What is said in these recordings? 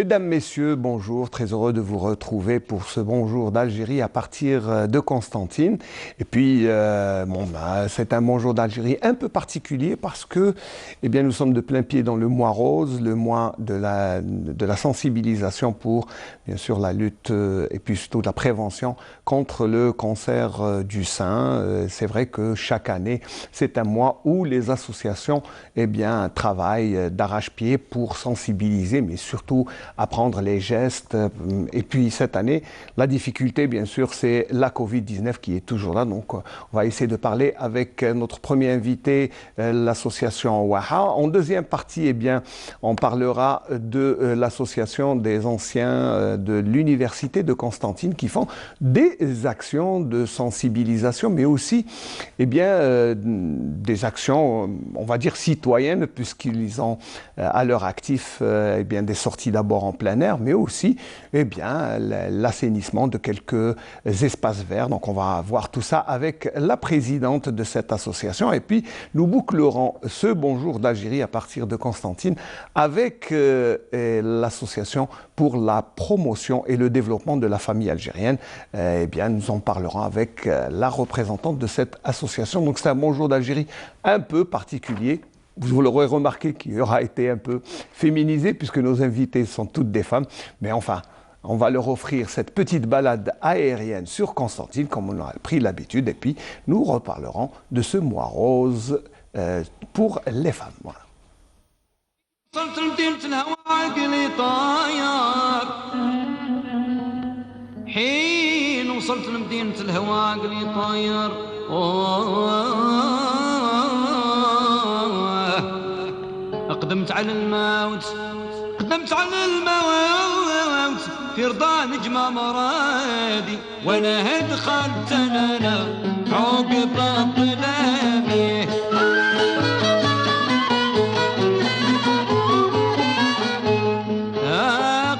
Mesdames, Messieurs, bonjour, très heureux de vous retrouver pour ce Bonjour d'Algérie à partir de Constantine. Et puis, c'est un Bonjour d'Algérie un peu particulier parce que nous sommes de plein pied dans le mois rose, le mois de la sensibilisation pour, bien sûr, la lutte et puis surtout la prévention contre le cancer du sein. C'est vrai que chaque année, c'est un mois où les associations travaillent d'arrache-pied pour sensibiliser, mais surtout apprendre les gestes. Et puis cette année, la difficulté, bien sûr, c'est la Covid-19 qui est toujours là. Donc, on va essayer de parler avec notre premier invité, l'association Waha. En deuxième partie, on parlera de l'association des anciens de l'université de Constantine qui font des actions de sensibilisation, mais aussi, des actions, on va dire, citoyennes, puisqu'ils ont à leur actif des sorties d'abord en plein air, mais aussi l'assainissement de quelques espaces verts. Donc on va voir tout ça avec la présidente de cette association. Et puis nous bouclerons ce Bonjour d'Algérie à partir de Constantine avec l'association pour la promotion et le développement de la famille algérienne. Nous en parlerons avec la représentante de cette association. Donc c'est un Bonjour d'Algérie un peu particulier. Vous l'aurez remarqué qu'il aura été un peu féminisé puisque nos invités sont toutes des femmes. Mais enfin, on va leur offrir cette petite balade aérienne sur Constantine comme on a pris l'habitude. Et puis, nous reparlerons de ce mois rose pour les femmes. Voilà. قدمت على الموت في رضا نجمة مرادي وانا دخلت انا عقب الظلامي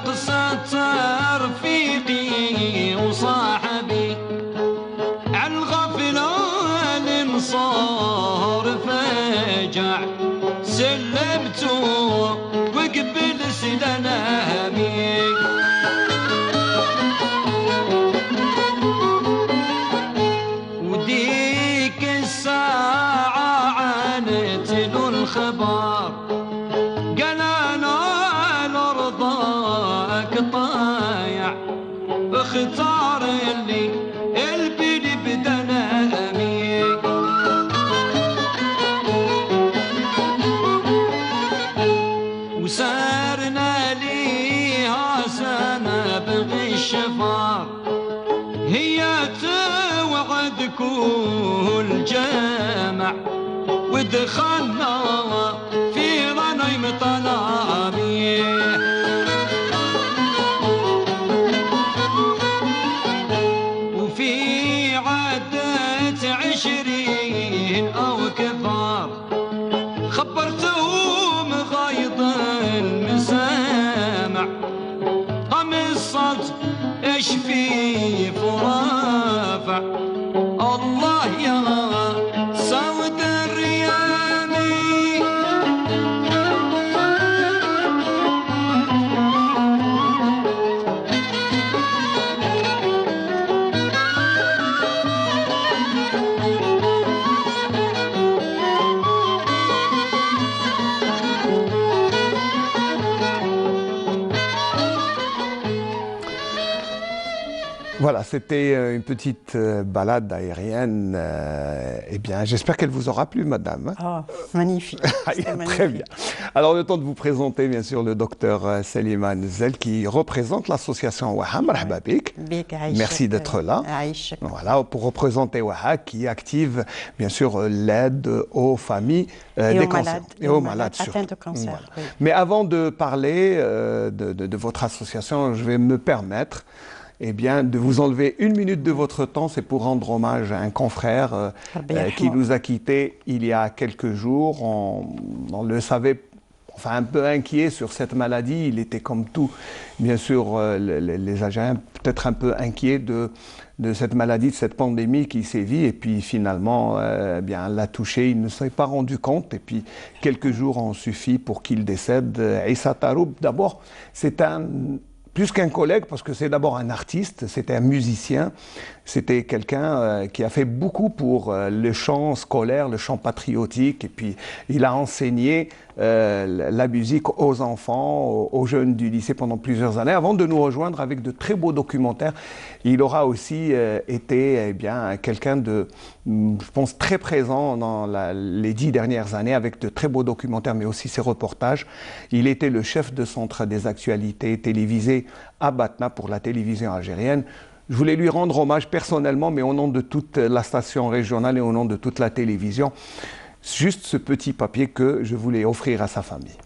قصة رفيقي وصاحبي عن الغفلة صار فجع سلمته وقبل سلامي وديك الساعة عانت له الخبر قال أنا على رضاك طايع اختار اللي البلي بدنامي وسارنا ليها سنة بغي الشفار هي توعد كل جامع ودخلنا في غنيم طلامي وفي عدة 20 أو كثار خبرتهم غيض المسامع قمصت ايش في فرافع الله يا سود الريامي Voilà, c'était une petite balade aérienne. J'espère qu'elle vous aura plu, madame. Oh, magnifique. Très bien. Alors, le temps de vous présenter, bien sûr, le docteur Seliman Zel, qui représente l'association Waha. Marhaba bik. Merci d'être là. Voilà, pour représenter Waha, qui active, bien sûr, l'aide aux familles des cancers. Et aux malades atteints de cancer. Voilà. Oui. Mais avant de parler de votre association, je vais me permettre de vous enlever 1 minute de votre temps. C'est pour rendre hommage à un confrère qui nous a quittés il y a quelques jours. On le savait enfin un peu inquiet sur cette maladie. Il était comme tout, bien sûr, les Algériens, peut-être un peu inquiets de cette maladie, de cette pandémie qui sévit. Et puis finalement, bien, l'a touché, il ne s'est pas rendu compte. Et puis quelques jours ont suffi pour qu'il décède. Issa Taroub, d'abord, c'est plus qu'un collègue, parce que c'est d'abord un artiste, c'était un musicien, c'était quelqu'un qui a fait beaucoup pour le chant scolaire, le chant patriotique, et puis il a enseigné la musique aux enfants, aux jeunes du lycée pendant plusieurs années, avant de nous rejoindre avec de très beaux documentaires. Il aura aussi été quelqu'un de, je pense, très présent dans les 10 dernières années, avec de très beaux documentaires, mais aussi ses reportages. Il était le chef de centre des actualités télévisées à Batna pour la télévision algérienne. Je voulais lui rendre hommage personnellement, mais au nom de toute la station régionale et au nom de toute la télévision. Juste ce petit papier que je voulais offrir à sa famille.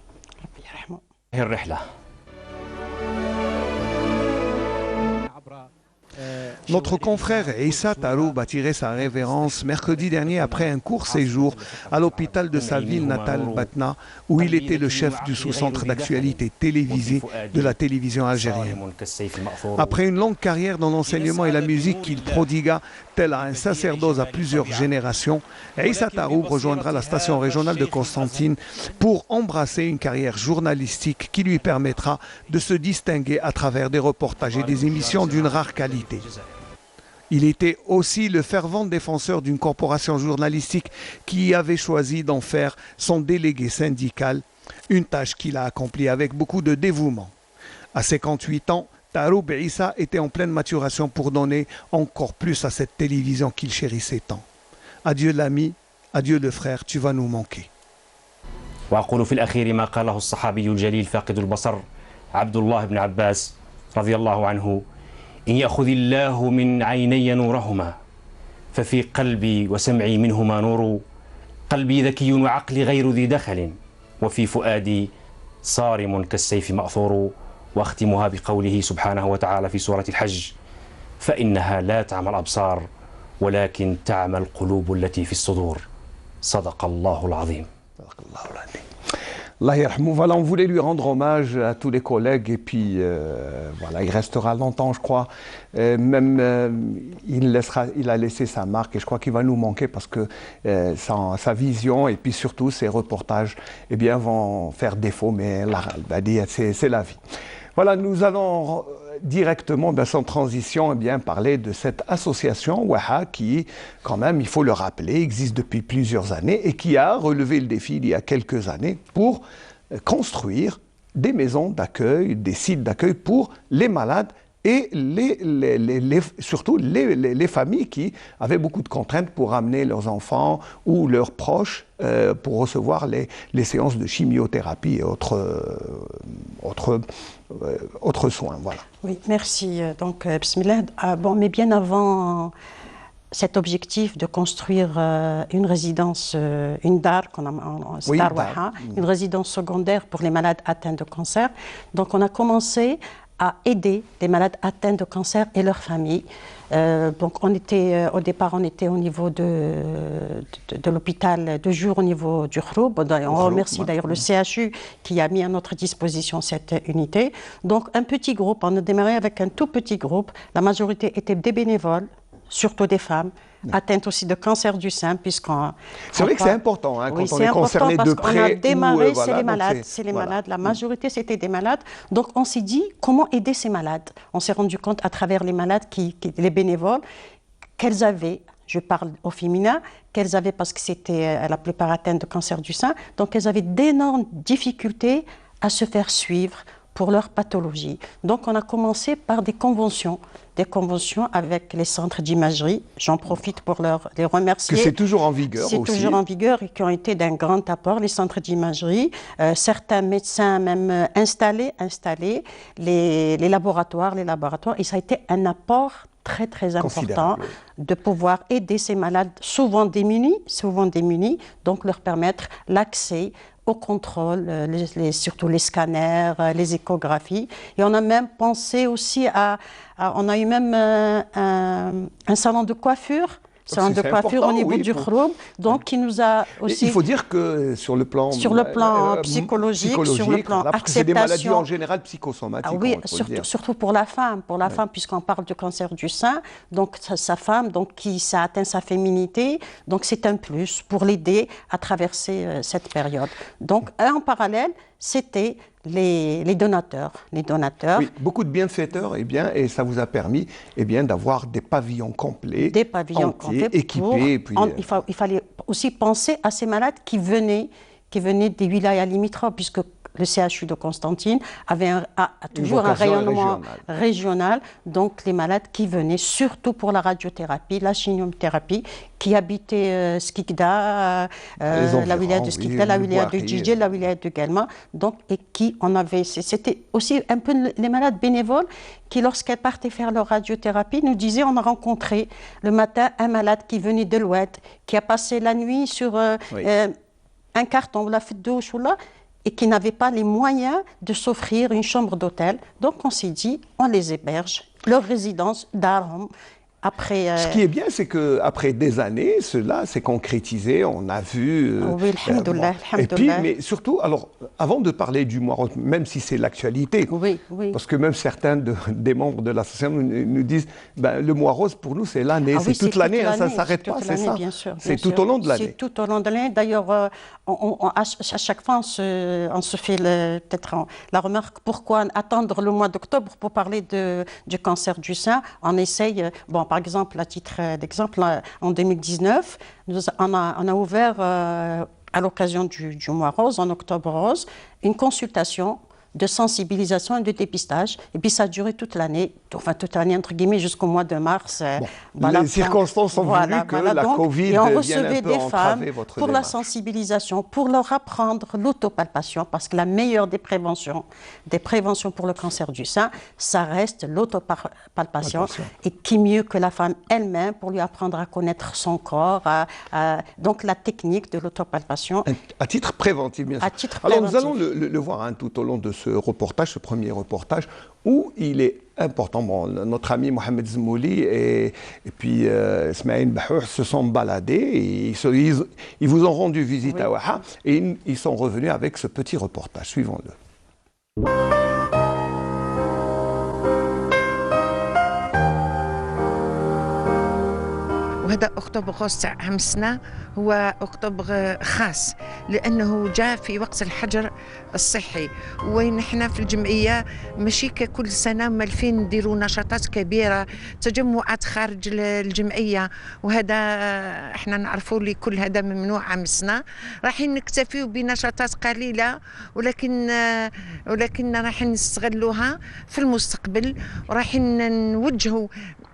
Notre confrère Issa Taroub a tiré sa révérence mercredi dernier après un court séjour à l'hôpital de sa ville natale Batna, où il était le chef du sous-centre d'actualité télévisée de la télévision algérienne. Après une longue carrière dans l'enseignement et la musique qu'il prodigua tel un sacerdoce à plusieurs générations, Issa Taroub rejoindra la station régionale de Constantine pour embrasser une carrière journalistique qui lui permettra de se distinguer à travers des reportages et des émissions d'une rare qualité. Il était aussi le fervent défenseur d'une corporation journalistique qui avait choisi d'en faire son délégué syndical, une tâche qu'il a accomplie avec beaucoup de dévouement. À 58 ans, Taroub Issa était en pleine maturation pour donner encore plus à cette télévision qu'il chérissait tant. Adieu l'ami, adieu le frère, tu vas nous manquer. وأقول في الأخير ما قاله الصحابي الجليل فاقد البصر عبد الله بن عباس رضي الله عنه: إن يأخذ الله من عيني نورهما ففي قلبي وسمعي منهما نور، قلبي ذكي وعقلي غير ذي دخل، وفي فؤادي صارم كالسيف مأثور. واختمها بقوله سبحانه وتعالى في سورة الحج: فإنها لا تعمى الأبصار ولكن تعمى القلوب التي في الصدور. صدق الله العظيم. Allah yarhamou. Voilà, on voulait lui rendre hommage à tous les collègues et puis voilà, il restera longtemps, je crois. Il a laissé sa marque et je crois qu'il va nous manquer parce que sa vision et puis surtout ses reportages vont faire défaut, mais c'est la vie. Voilà, nous allons directement, sans transition, parler de cette association Waha qui, quand même, il faut le rappeler, existe depuis plusieurs années et qui a relevé le défi il y a quelques années pour construire des maisons d'accueil, des sites d'accueil pour les malades et surtout les familles qui avaient beaucoup de contraintes pour amener leurs enfants ou leurs proches pour recevoir les séances de chimiothérapie et autres soins. Voilà. Oui, merci. Donc, bismillah. Mais bien avant cet objectif de construire une résidence, une dar, dar Waha, une résidence secondaire pour les malades atteints de cancer, donc on a commencé à aider les malades atteints de cancer et leurs familles. Donc au départ, on était au niveau de l'hôpital de jour, au niveau du Khroub. On remercie d'ailleurs le CHU qui a mis à notre disposition cette unité. Donc un petit groupe, on a démarré avec un tout petit groupe. La majorité étaient des bénévoles, surtout des femmes, atteintes aussi de cancer du sein, puisqu'on... C'est vrai que c'est important, hein, quand on est concerné de près. On a démarré, c'est les malades, voilà. La majorité, c'était des malades. Donc, on s'est dit, comment aider ces malades? On s'est rendu compte à travers les malades, les bénévoles, qu'elles avaient, je parle au féminin, qu'elles avaient, parce que c'était la plupart atteintes de cancer du sein, donc elles avaient d'énormes difficultés à se faire suivre pour leur pathologie. Donc, on a commencé par des conventions avec les centres d'imagerie. J'en profite pour les remercier. Que c'est toujours en vigueur aussi. C'est toujours en vigueur et qui ont été d'un grand apport, les centres d'imagerie. Certains médecins même installés, les laboratoires. Et ça a été un apport très, très important de pouvoir aider ces malades, souvent démunis, donc leur permettre l'accès au contrôle, surtout les scanners, les échographies. Et on a même pensé aussi on a eu même un salon de coiffure salon de coiffure au niveau du Khroub, donc qui nous a aussi... Il faut dire que sur le plan psychologique, sur le plan acceptation... C'est des maladies en général psychosomatiques. Oui, surtout pour la femme, puisqu'on parle du cancer du sein, donc sa femme, donc ça atteint sa féminité, donc c'est un plus pour l'aider à traverser cette période. Donc en parallèle, c'était les donateurs. Oui, beaucoup de bienfaiteurs, et ça vous a permis d'avoir des pavillons complets, équipés. Il fallait aussi penser à ces malades qui venaient des wilayas limitrophes, puisque le CHU de Constantine a toujours un rayonnement régional. Donc les malades qui venaient, surtout pour la radiothérapie, la chimiothérapie, qui habitaient Skikda, la wilaya de Skikda, la wilaya de Djidji, la wilaya de Guelma, donc, et qui c'était aussi un peu les malades bénévoles qui, lorsqu'elles partaient faire leur radiothérapie, nous disaient, on a rencontré le matin un malade qui venait de l'Oued, qui a passé la nuit sur un carton, la fête d'eau, et qui n'avaient pas les moyens de s'offrir une chambre d'hôtel. Donc on s'est dit, on les héberge, leur résidence d'Aram. Après, ce qui est bien, c'est qu'après des années, cela s'est concrétisé, on a vu... oui, alhamdoulilah. Et puis, mais surtout, alors, avant de parler du mois rose, même si c'est l'actualité, parce que même certains des membres de l'association nous disent, le mois rose, pour nous, c'est l'année, c'est toute l'année, ça ne s'arrête pas, c'est ça. C'est tout au long de l'année. C'est tout au long de l'année. D'ailleurs, à chaque fois, on se fait peut-être la remarque, pourquoi attendre le mois d'octobre pour parler du cancer du sein? On essaye, par exemple, à titre d'exemple, en 2019, on a ouvert, à l'occasion du mois rose, en octobre rose, une consultation de sensibilisation et de dépistage. Et puis ça a duré toute l'année, entre guillemets, jusqu'au mois de mars. Les circonstances ont voulu que la Covid et on vienne recevait un peu des femmes votre pour démarche. la sensibilisation, pour leur apprendre l'autopalpation, parce que la meilleure des préventions pour le cancer du sein, ça reste l'autopalpation. Et qui mieux que la femme elle-même pour lui apprendre à connaître son corps, donc la technique de l'autopalpation. À titre préventif, bien sûr. Alors nous allons le voir tout au long de ce premier reportage, où il est important. Notre ami Mohamed Zmouli et puis Ismaïl Bahour se sont baladés, et ils vous ont rendu visite à Waha, et ils sont revenus avec ce petit reportage. Suivons-le. وهذا أكتوبر غوص تاع عام السنة هو أكتوبر خاص لأنه جاء في وقت الحجر الصحي، وين احنا في الجمعية ماشي ككل سنة مالفين نديروا نشاطات كبيرة، تجمعات خارج الجمعية، وهذا احنا نعرفوا لي كل هذا ممنوع عام السنة. رايحين نكتفيوا بنشاطات قليلة، ولكن رايحين نستغلوها في المستقبل، ورايحين نوجهوا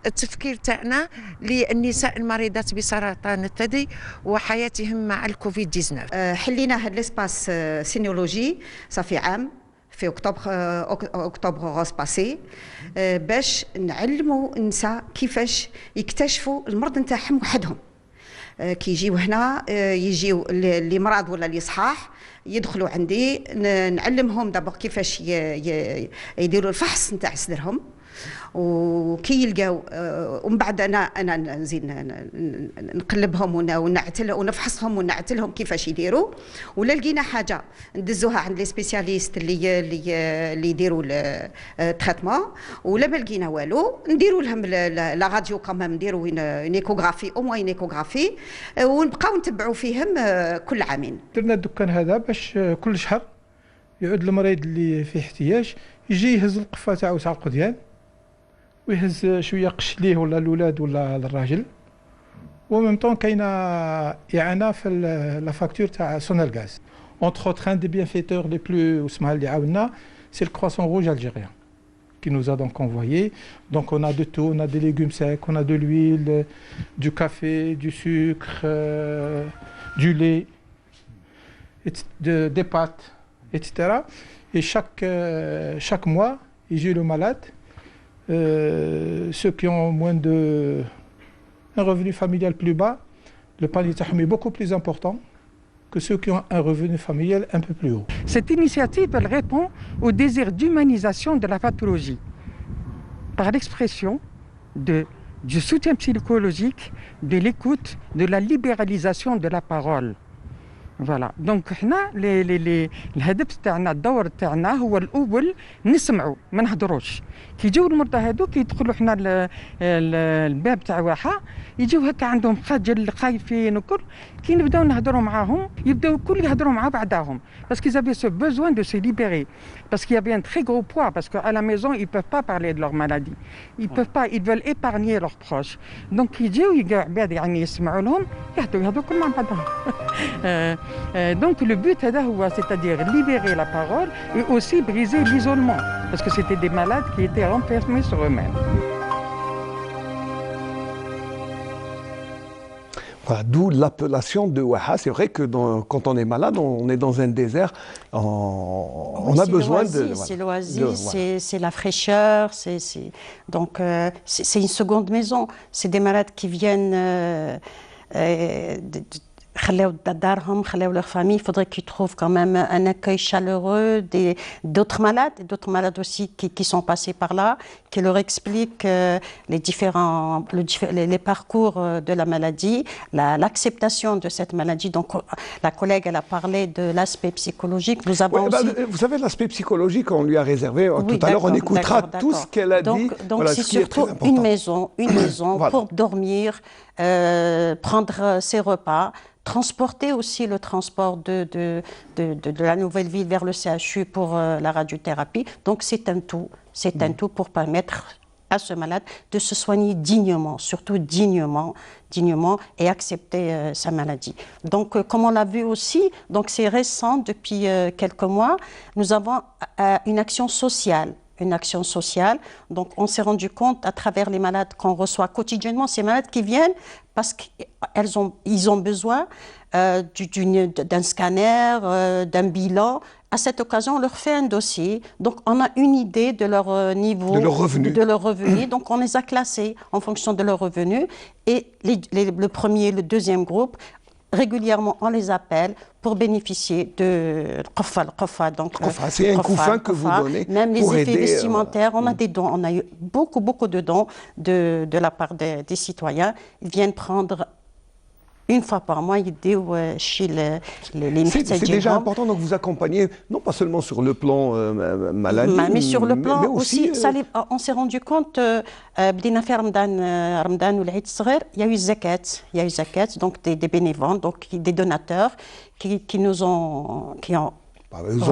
التفكير تاعنا للنساء المريضات بسرطان الثدي وحياتهم مع الكوفيد 19. حلينا هذا الاسباس سينيولوجي صافي عام في اكتوبر غوز باسي باش نعلموا النساء كيفاش يكتشفوا المرض نتاعهم وحدهم. كي يجيو هنا يجيو اللي مرض ولا اللي صحاح يدخلوا عندي، نعلمهم دابا كيفاش يديروا الفحص نتاع صدرهم، وكي يلقاو ومن بعد انا نزيد نقلبهم ونفحصهم ونعتلهم كيفاش يديروا، ولا لقينا حاجه ندزوها عند لي سبيسياليست اللي يديروا التريتمون، ولا ما لقينا والو نديروا لهم لا راديو كمان، نديروا ايكوغرافي او موين ايكوغرافي، ونبقاو نتبعوا فيهم كل عامين. درنا الدكان هذا باش كل شهر يعود المريض اللي فيه احتياج يجي يهز القفه تاعو تاع القضيان، ويهز شويه قش ليه ولا الاولاد ولا الراجل، وميم طون كاينه اعانه في لا فاكتور تاع سونيل غاز. Entre autres, un des bienfaiteurs les plus c'est le croissant rouge algérien qui nous a donc envoyé. Donc on a de tout, on a des légumes secs, on a de l'huile, du café, du sucre, du lait, des pâtes, etc. Et chaque mois, il gère le malade. Ceux qui ont moins un revenu familial plus bas, le panier est beaucoup plus important que ceux qui ont un revenu familial un peu plus haut. Cette initiative, elle répond au désir d'humanisation de la pathologie par l'expression de du soutien psychologique, de l'écoute, de la libéralisation de la parole. فوالا دونك حنا الهدف تاعنا الدور تاعنا هو الاول نسمعوا ما نهضروش كي يجيو المرضى هادو كي يدخلوا حنا الباب تاع واحه يجيو هكا عندهم خجل خايفين وكل كي نبداو نهضروا معاهم يبداو الكل يهضروا مع بعضاهم parce qu'ils avaient ce besoin de se libérer parce qu'il y avait un très gros poids parce qu'à la maison ils peuvent pas parler de leur maladie ils veulent épargner leurs proches donc يجيو عباد يعني يسمعوا لهم يهضروا كل مع بعضهم donc le but c'est-à-dire libérer la parole et aussi briser l'isolement parce que c'était des malades qui étaient renfermés sur eux-mêmes. Voilà, d'où l'appellation de Waha. C'est vrai que quand on est malade, on est dans un désert, on a besoin de... C'est l'oasis, c'est la fraîcheur, donc c'est une seconde maison. C'est des malades qui viennent... خلاو دارهم خلاو leur famille, il faudrait qu'ils trouvent quand même un accueil chaleureux, d'autres malades aussi qui sont passés par là, qui leur expliquent les parcours de la maladie, l'acceptation de cette maladie. Donc la collègue elle a parlé de l'aspect psychologique. Nous avons aussi... vous savez l'aspect psychologique on lui a réservé tout à l'heure, on écoutera tout ce qu'elle a dit. Donc voilà, c'est surtout une maison voilà. Pour dormir, prendre ses repas, transporter aussi le transport de la nouvelle ville vers le CHU pour la radiothérapie. Donc c'est un tout pour permettre à ce malade de se soigner dignement, surtout dignement et accepter sa maladie. Donc comme on l'a vu aussi, donc c'est récent depuis quelques mois, nous avons une action sociale. Donc on s'est rendu compte à travers les malades qu'on reçoit quotidiennement, ces malades qui viennent parce qu'ils ont besoin d'un scanner, d'un bilan. À cette occasion, on leur fait un dossier. Donc on a une idée de leur niveau, de leur revenu. Donc on les a classés en fonction de leur revenu. Et le premier et le deuxième groupe, régulièrement, on les appelle pour bénéficier de Qofa. Donc, c'est un couffin que vous donnez. Même les effets vestimentaires, on a des dons. On a eu beaucoup de dons de la part des citoyens. Ils viennent prendre une fois par mois chez les médecins. C'est déjà important, donc vous accompagnez, non pas seulement sur le plan maladie, mais sur le plan aussi, on s'est rendu compte, Ramadan ou l'Aïd Sghir, il y a eu zakat, donc des bénévoles, donc des donateurs qui ont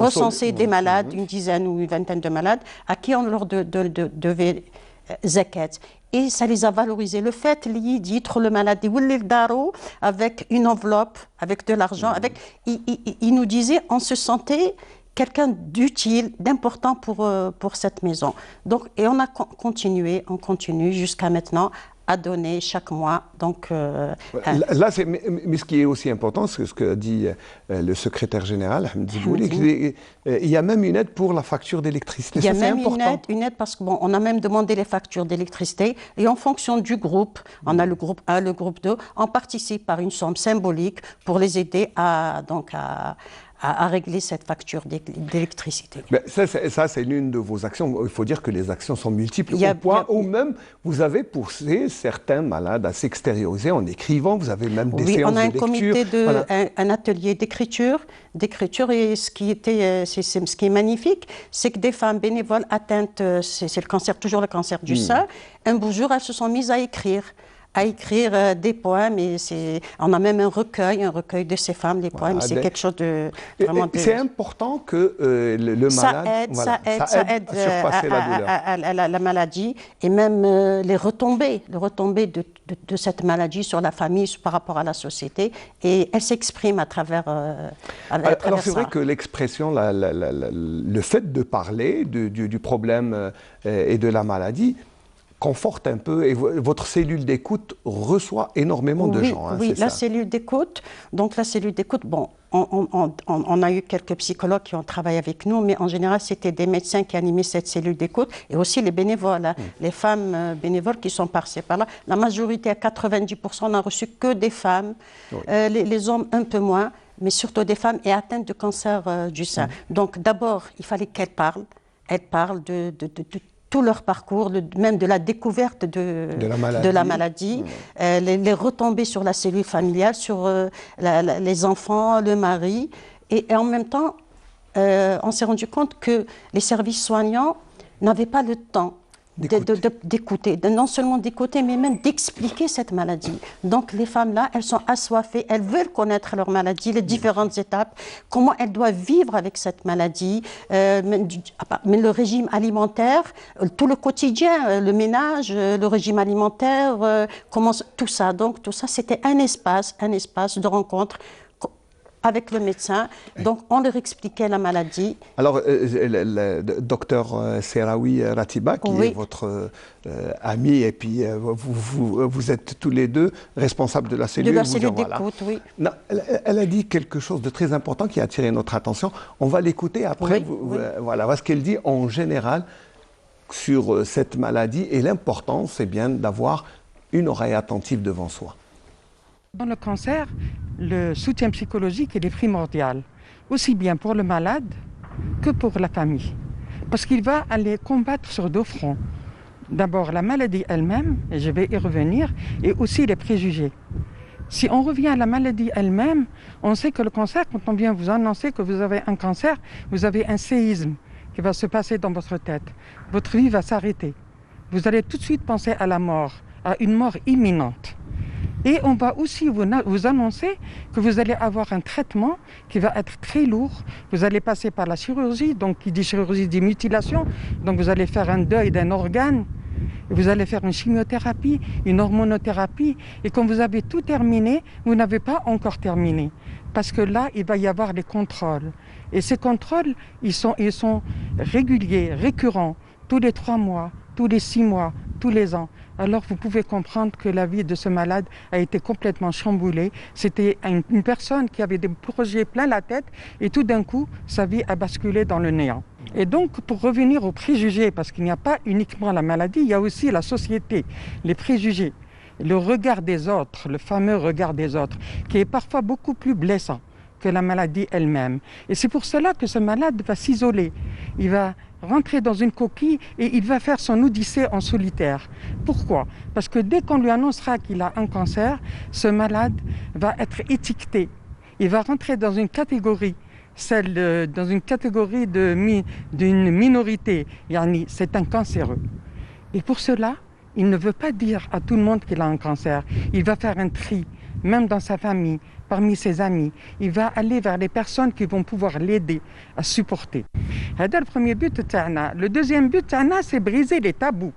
recensé des malades, une dizaine ou une vingtaine de malades, à qui on leur devait zakat. Et ça les a valorisés. Le fait, d'être le malade, avec une enveloppe, avec de l'argent, il nous disait, on se sentait quelqu'un d'utile, d'important pour cette maison. Donc, et on continue jusqu'à maintenant à donner chaque mois. Donc, là, mais ce qui est aussi important, c'est ce que dit le secrétaire général, Ahmed Zibouli, il y a même une aide pour la facture d'électricité. Il y a même une aide parce qu'on a même demandé les factures d'électricité et en fonction du groupe, on a le groupe 1, le groupe 2, on participe par une somme symbolique pour les aider à régler cette facture d'électricité. Ça, c'est l'une de vos actions. Il faut dire que les actions sont multiples au point où même vous avez poussé certains malades à s'extérioriser en écrivant. Vous avez même des séances de lecture. Oui, on a un comité, un atelier d'écriture. Et ce qui est magnifique, c'est que des femmes bénévoles atteintes, c'est le cancer, toujours le cancer du sein, un beau jour, elles se sont mises à écrire des poèmes et on a même un recueil de ces femmes, des poèmes, c'est quelque chose de vraiment... C'est important que le malade... Ça aide à surpasser la douleur. La maladie et même les retombées de cette maladie sur la famille, par rapport à la société, et elle s'exprime à travers alors c'est vrai que l'expression, le fait de parler du problème et de la maladie conforte un peu, et votre cellule d'écoute reçoit énormément de gens. Oui, cellule d'écoute. Donc la cellule d'écoute, bon, on a eu quelques psychologues qui ont travaillé avec nous, mais en général, c'était des médecins qui animaient cette cellule d'écoute, et aussi les bénévoles, les femmes bénévoles qui sont passées par là. La majorité, à 90%, on n'a reçu que des femmes, les hommes un peu moins, mais surtout des femmes et atteintes de cancer du sein. Donc d'abord, il fallait qu'elles parlent. Elles parlent de tout leur parcours, même de la découverte de la maladie, les retombées sur la cellule familiale, sur les enfants, le mari. Et en même temps, on s'est rendu compte que les services soignants n'avaient pas le temps d'écouter, non seulement d'écouter, mais même d'expliquer cette maladie. Donc les femmes-là, elles sont assoiffées, elles veulent connaître leur maladie, les différentes étapes, comment elles doivent vivre avec cette maladie, mais le régime alimentaire, tout le quotidien, le ménage, le régime alimentaire, comment, tout ça. Donc tout ça, c'était un espace de rencontre avec le médecin, donc on leur expliquait la maladie. Alors, le docteur Seraoui Ratiba, qui est votre ami, et puis vous êtes tous les deux responsables de la cellule. De la cellule d'écoute, oui. Non, elle a dit quelque chose de très important qui a attiré notre attention. On va l'écouter après. Voilà ce qu'elle dit en général sur cette maladie et l'importance, c'est bien d'avoir une oreille attentive devant soi. Dans le cancer, le soutien psychologique est primordial, aussi bien pour le malade que pour la famille. Parce qu'il va aller combattre sur deux fronts. D'abord la maladie elle-même, et je vais y revenir, et aussi les préjugés. Si on revient à la maladie elle-même, on sait que le cancer, quand on vient vous annoncer que vous avez un cancer, vous avez un séisme qui va se passer dans votre tête. Votre vie va s'arrêter. Vous allez tout de suite penser à la mort, à une mort imminente. Et on va aussi vous annoncer que vous allez avoir un traitement qui va être très lourd. Vous allez passer par la chirurgie, donc qui dit chirurgie dit mutilation. Donc vous allez faire un deuil d'un organe. Vous allez faire une chimiothérapie, une hormonothérapie. Et quand vous avez tout terminé, vous n'avez pas encore terminé. Parce que là, il va y avoir les contrôles. Et ces contrôles, ils sont réguliers, récurrents, tous les 3 mois, tous les 6 mois, tous les ans. Alors vous pouvez comprendre que la vie de ce malade a été complètement chamboulée. C'était une personne qui avait des projets plein la tête et tout d'un coup, sa vie a basculé dans le néant. Et donc, pour revenir aux préjugés, parce qu'il n'y a pas uniquement la maladie, il y a aussi la société, les préjugés, le regard des autres, le fameux regard des autres, qui est parfois beaucoup plus blessant que la maladie elle-même. Et c'est pour cela que ce malade va s'isoler. Il va rentrer dans une coquille et il va faire son odyssée en solitaire. Pourquoi? Parce que dès qu'on lui annoncera qu'il a un cancer, ce malade va être étiqueté. Il va rentrer dans une catégorie, dans une catégorie d'une minorité. Yani, c'est un cancéreux. Et pour cela, il ne veut pas dire à tout le monde qu'il a un cancer. Il va faire un tri, même dans sa famille, parmi ses amis. Il va aller vers les personnes qui vont pouvoir l'aider à supporter. C'est le premier but. Le deuxième but, c'est briser les tabous.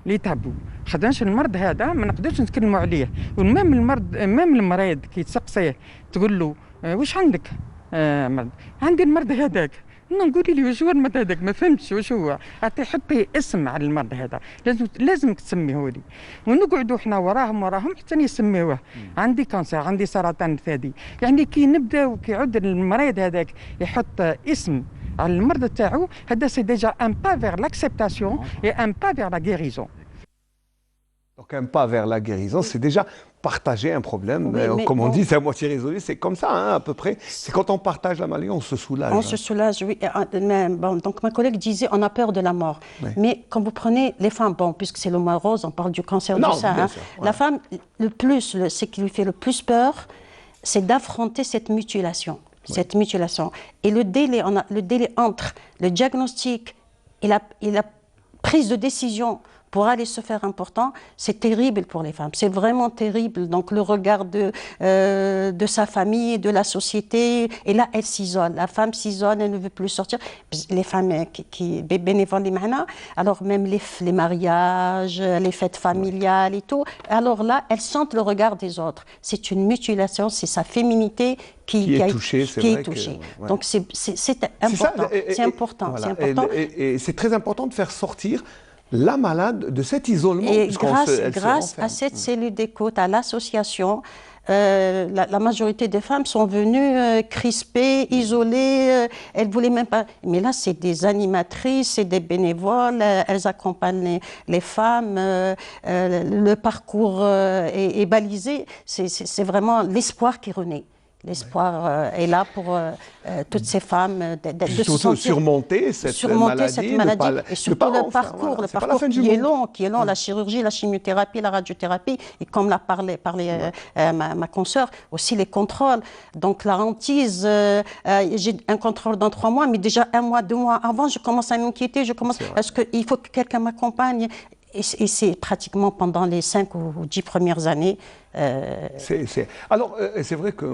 Les tabous. خاطرش المرض هذا ما نقدرش نتكلموا عليه ومام المريض كي تسقسيه تقول له واش عندك مرض عندي المرض هذاك نقولي لي واش هو المرض هذاك ما فهمتش واش هو حطي اسم على المرض هذا لازمك تسميه لي ونقعدوا احنا وراهم حتى يسميوه عندي كانسر عندي سرطان الثدي يعني كي نبداو كي يعود المريض هذاك يحط اسم على المرض تاعو هذا سي ديجا ان با فير لاكسبتاسيون اي ان با فير لا غيريزون. Donc un pas vers la guérison, c'est déjà partager un problème. Comme on dit, c'est à moitié résolu. C'est comme ça, hein, à peu près. C'est quand on partage la maladie, on se soulage. On se soulage, oui. Donc ma collègue disait, on a peur de la mort. Oui. Mais quand vous prenez les femmes, puisque c'est le mois rose, on parle du cancer du sein. Hein, la femme, ce qui lui fait le plus peur, c'est d'affronter cette mutilation. Cette mutilation. Et le délai entre le diagnostic et la prise de décision pour aller se faire important, c'est terrible pour les femmes. C'est vraiment terrible. Donc le regard de sa famille, de la société, et là elle s'isole. La femme s'isole, elle ne veut plus sortir. Les femmes qui bénévolent, alors même les mariages, les fêtes familiales et tout, alors là elles sentent le regard des autres. C'est une mutilation, c'est sa féminité qui est touchée. Donc c'est important. C'est important. Voilà. Et c'est très important de faire sortir la malade de cet isolement. Et grâce à cette cellule d'écoute, à l'association, la majorité des femmes sont venues crispées, isolées, elles ne voulaient même pas. Mais là, c'est des animatrices, c'est des bénévoles, elles accompagnent les femmes, le parcours est balisé, c'est vraiment l'espoir qui renaît. L'espoir est là pour toutes ces femmes de surmonter cette maladie et surtout le parcours qui est long, la chirurgie, la chimiothérapie, la radiothérapie, et comme l'a parlé ma consoeur, aussi les contrôles. Donc la hantise, j'ai un contrôle dans 3 mois, mais déjà 1 mois, 2 mois avant, je commence à m'inquiéter, est-ce qu'il faut que quelqu'un m'accompagne? Et c'est pratiquement pendant les 5 ou 10 premières années. Alors, c'est vrai que,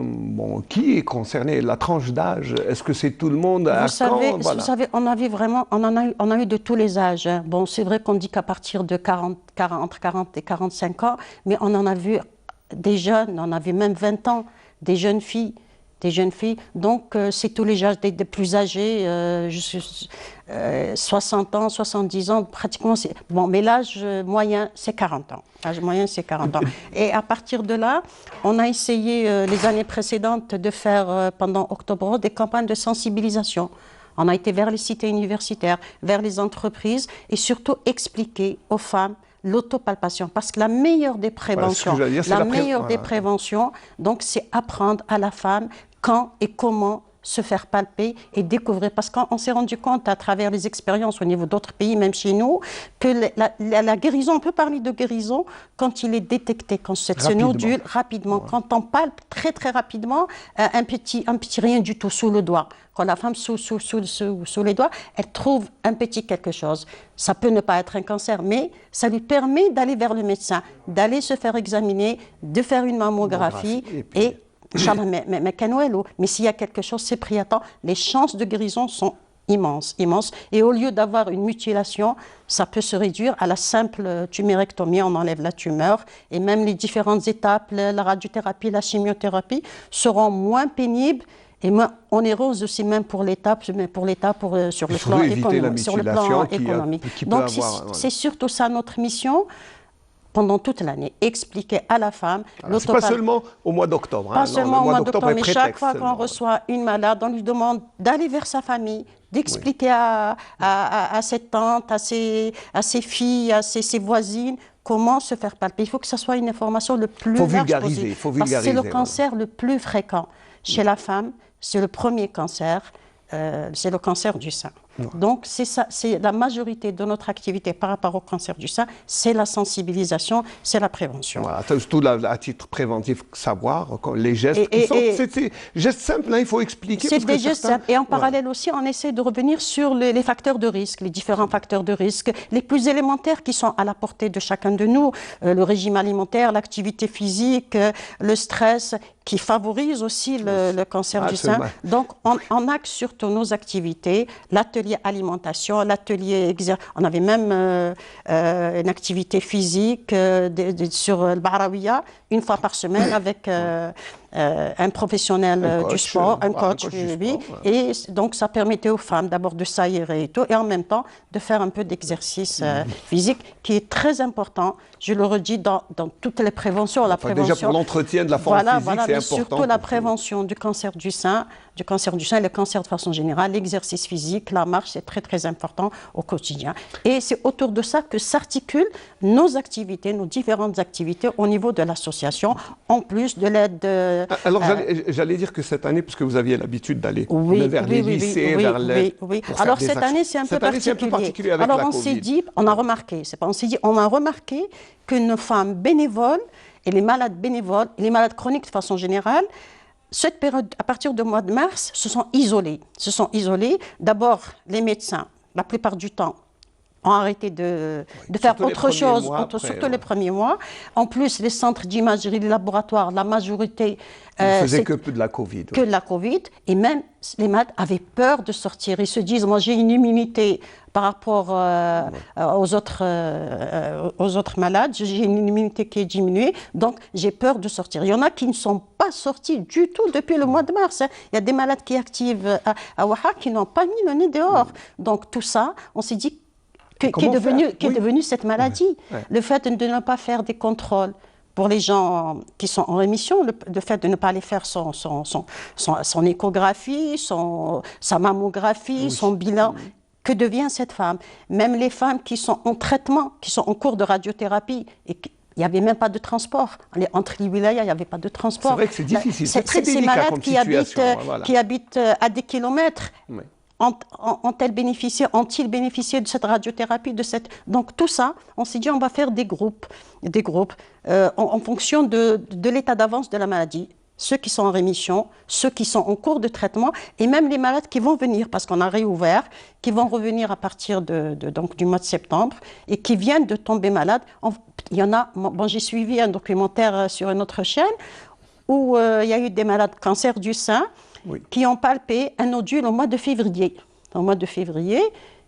qui est concerné? La tranche d'âge, est-ce que c'est tout le monde? Vous savez, on a eu de tous les âges. Hein. Bon, c'est vrai qu'on dit qu'à partir de 40 et 45 ans, mais on en a vu des jeunes, on a vu même 20 ans, des jeunes filles. Donc c'est tous les âges, des plus âgés, 60 ans, 70 ans, pratiquement. Bon, mais l'âge moyen, c'est 40 ans. L'âge moyen, c'est 40 ans. Et à partir de là, on a essayé les années précédentes de faire, pendant Octobre Rose, des campagnes de sensibilisation. On a été vers les cités universitaires, vers les entreprises, et surtout expliquer aux femmes l'autopalpation, parce que la meilleure des préventions, donc c'est apprendre à la femme quand et comment se faire palper et découvrir, parce qu'on s'est rendu compte à travers les expériences au niveau d'autres pays, même chez nous, que la guérison, on peut parler de guérison quand il est détecté, quand ce nodule, rapidement, quand on palpe très très rapidement un petit rien du tout sous le doigt. Quand la femme sous les doigts, elle trouve un petit quelque chose. Ça peut ne pas être un cancer, mais ça lui permet d'aller vers le médecin, d'aller se faire examiner, de faire une mammographie et mais s'il y a quelque chose, c'est pris à temps. Les chances de guérison sont immenses. Et au lieu d'avoir une mutilation, ça peut se réduire à la simple tumérectomie, on enlève la tumeur. Et même les différentes étapes, la radiothérapie, la chimiothérapie, seront moins pénibles et moins onéreuses aussi, même pour l'État, sur le plan économique. Donc c'est surtout ça notre mission. Pendant toute l'année, expliquer à la femme pas seulement au mois d'octobre. Pas seulement au mois d'octobre, mais chaque fois qu'on reçoit une malade, on lui demande d'aller vers sa famille, d'expliquer à cette tante, à ses filles, à ses voisines, comment se faire palper. Il faut que ce soit une information le plus large possible. Parce que c'est le cancer le plus fréquent. Chez la femme, c'est le premier cancer, c'est le cancer du sein. Donc c'est ça, c'est la majorité de notre activité par rapport au cancer du sein, c'est la sensibilisation, c'est la prévention. Voilà, surtout à titre préventif, savoir les gestes. C'est des gestes simples, hein, il faut expliquer. C'est des gestes simples. Et en parallèle aussi, on essaie de revenir sur les facteurs de risque, les différents facteurs de risque, les plus élémentaires qui sont à la portée de chacun de nous, le régime alimentaire, l'activité physique, le stress, qui favorise aussi le cancer du sein. Donc on axe surtout nos activités, l'atelier alimentation, l'atelier on avait même une activité physique sur le Bahraouia, 1 fois par semaine avec un professionnel du sport, un coach, et donc ça permettait aux femmes d'abord de s'aérer et tout, et en même temps de faire un peu d'exercice physique qui est très important, je le redis, dans toutes les préventions. Déjà pour l'entretien de la forme physique, c'est important. Surtout la prévention du cancer du sein, le cancer de façon générale, l'exercice physique, la marche, c'est très très important au quotidien. Et c'est autour de ça que s'articulent nos activités, nos différentes activités au niveau de l'association, en plus de l'aide. Alors j'allais dire que cette année, puisque vous aviez l'habitude d'aller vers les lycées, vers les... Alors cette année, c'est un peu particulier. Avec alors la on Covid. s'est dit, on a remarqué que nos femmes bénévoles et les malades bénévoles, et les malades chroniques de façon générale, cette période, à partir du mois de mars, se sont isolés. D'abord, les médecins, la plupart du temps, ont arrêté de faire autre chose, surtout les premiers mois. En plus, les centres d'imagerie, les laboratoires, la majorité... ne faisaient que de la Covid. Que de la Covid. Et même, les malades avaient peur de sortir. Ils se disent, moi, j'ai une immunité par rapport aux autres malades. J'ai une immunité qui est diminuée, donc j'ai peur de sortir. Il y en a qui ne sont pas sortis du tout depuis le mois de mars. Il y a des malades qui activent à Ouaha qui n'ont pas mis le nez dehors. Donc tout ça, on s'est dit, qu'est devenue cette maladie. Le fait de ne pas faire des contrôles pour les gens qui sont en rémission, le fait de ne pas aller faire son échographie, sa mammographie, son bilan, que devient cette femme? Même les femmes qui sont en traitement, qui sont en cours de radiothérapie, et Il n'y avait même pas de transport. Entre les wilayas, il n'y avait pas de transport. C'est vrai que c'est difficile, c'est très Ces délicat malades comme qui situation. qui habitent à des kilomètres, Oui. ont-ils bénéficié de cette radiothérapie, Donc tout ça, on s'est dit on va faire des groupes en fonction de l'état d'avance de la maladie. Ceux qui sont en rémission, ceux qui sont en cours de traitement, et même les malades qui vont venir, parce qu'on a réouvert, qui vont revenir à partir donc, du mois de septembre, et qui viennent de tomber malades. Il y en a, j'ai suivi un documentaire sur une autre chaîne, où il y a eu des malades cancer du sein, qui ont palpé un nodule au mois de février.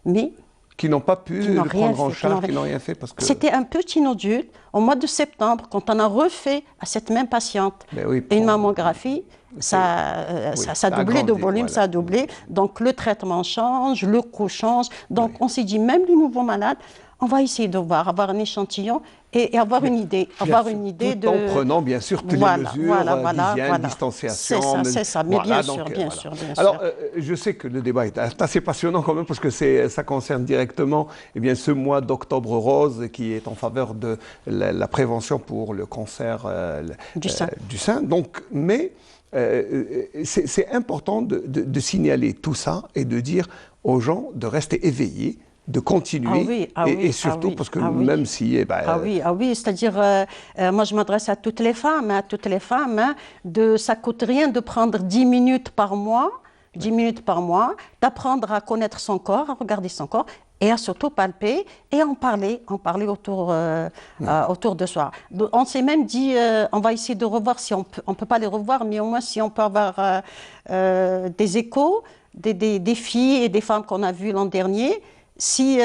Mais qui n'ont pas pu le prendre en charge, qui n'ont rien fait parce que... C'était un petit nodule. Au mois de septembre, quand on a refait à cette même patiente une mammographie, ça a doublé de volume, ça a doublé. Donc le traitement change, le coût change. Donc on s'est dit, même les nouveaux malades, on va essayer de voir, avoir un échantillon et avoir une idée. Tout en prenant bien sûr toutes les mesures d'hygiène, distanciation. C'est ça, mais bien sûr. Alors, je sais que le débat est assez passionnant quand même parce que ça concerne directement ce mois d'octobre rose qui est en faveur de la prévention pour le cancer du sein. Donc, mais c'est important de signaler tout ça et de dire aux gens de rester éveillés, de continuer, et surtout parce que même si... c'est-à-dire, moi je m'adresse à toutes les femmes, ça coûte rien de prendre 10 minutes par mois, d'apprendre à connaître son corps, à regarder son corps, et à s'auto-palper et en parler autour de soi. On s'est même dit, on va essayer de revoir, si on peut pas les revoir, mais au moins si on peut avoir des échos, des filles et des femmes qu'on a vues l'an dernier, si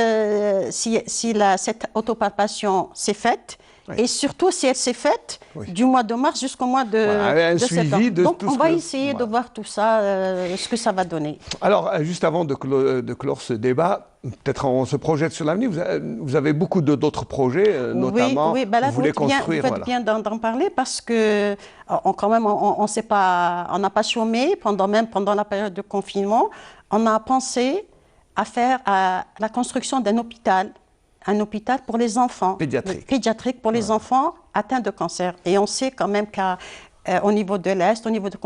cette autopalpation s'est faite, et surtout si elle s'est faite du mois de mars jusqu'au mois de septembre. Donc on va essayer de voir tout ça, ce que ça va donner. Alors juste avant de clore ce débat, peut-être on se projette sur l'avenir. Vous avez beaucoup d'autres projets, notamment là, vous voulez construire. Vous faites bien d'en parler parce que on n'a pas chômé pendant la période de confinement. On a pensé à faire la construction d'un hôpital pour les enfants. Pédiatrique pour les enfants atteints de cancer. Et on sait quand même qu'au niveau de l'Est, au niveau de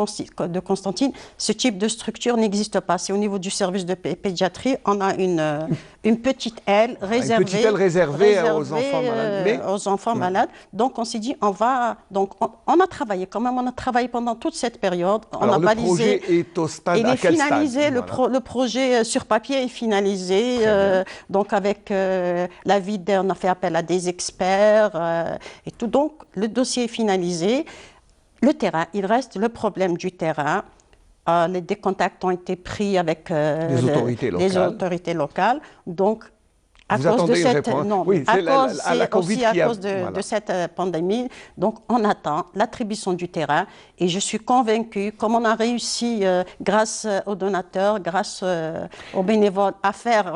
Constantine, ce type de structure n'existe pas. C'est au niveau du service de pédiatrie, on a une petite aile réservée aux enfants malades. Aux enfants malades. Donc on s'est dit, on a travaillé quand même, on a travaillé pendant toute cette période. Alors le projet est au stade, il est finalisé, le projet sur papier est finalisé. Donc avec l'avis on a fait appel à des experts et tout. Donc le dossier est finalisé. Le terrain, il reste le problème du terrain. Des contacts ont été pris avec les autorités locales. Donc, à cause de cette pandémie, donc on attend l'attribution du terrain. Et je suis convaincue, comme on a réussi, grâce aux donateurs, grâce aux bénévoles, à faire...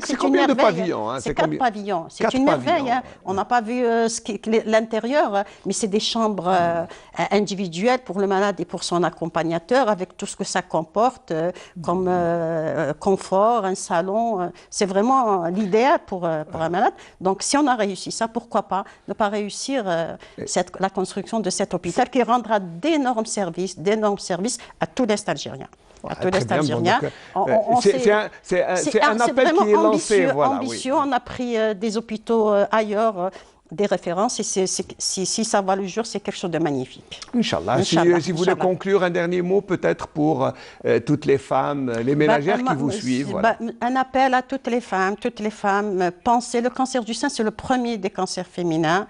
c'est combien de pavillons C'est 4 pavillons. C'est une merveille. On n'a pas vu l'intérieur, mais c'est des chambres individuelles pour le malade et pour son accompagnateur, avec tout ce que ça comporte, comme confort, un salon. C'est vraiment l'idéal pour un malade. Donc, si on a réussi ça, pourquoi pas ne pas réussir la construction de cet hôpital qui rendra d'énormes services à tout l'Est algérien. C'est un appel qui est lancé. Ambitieux. On a pris des hôpitaux ailleurs, des références, et si ça voit le jour, c'est quelque chose de magnifique. Inch'Allah. Si vous voulez conclure un dernier mot, peut-être pour toutes les femmes, les ménagères qui vous suivent. Un appel à toutes les femmes, pensez, le cancer du sein, c'est le premier des cancers féminins.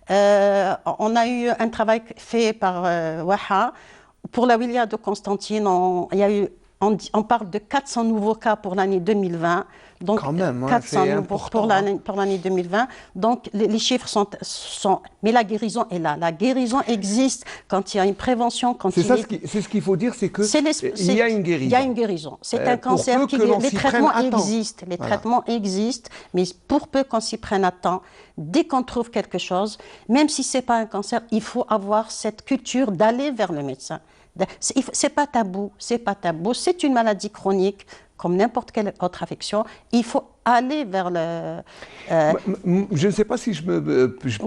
On a eu un travail fait par Waha. Pour la wilaya de Constantine, on parle de 400 nouveaux cas pour l'année 2020. Donc, quand même, 400 nouveaux pour l'année 2020. Donc, les chiffres sont... Mais la guérison est là. La guérison existe quand il y a une prévention. C'est ce qu'il faut dire, c'est qu'il y a une guérison. Il y a une guérison. C'est un cancer qui... Les traitements existent. Les traitements existent, mais pour peu qu'on s'y prenne à temps, dès qu'on trouve quelque chose, même si ce n'est pas un cancer, il faut avoir cette culture d'aller vers le médecin. C'est pas tabou, c'est une maladie chronique comme n'importe quelle autre affection. Il faut aller vers le... Je ne sais pas si je peux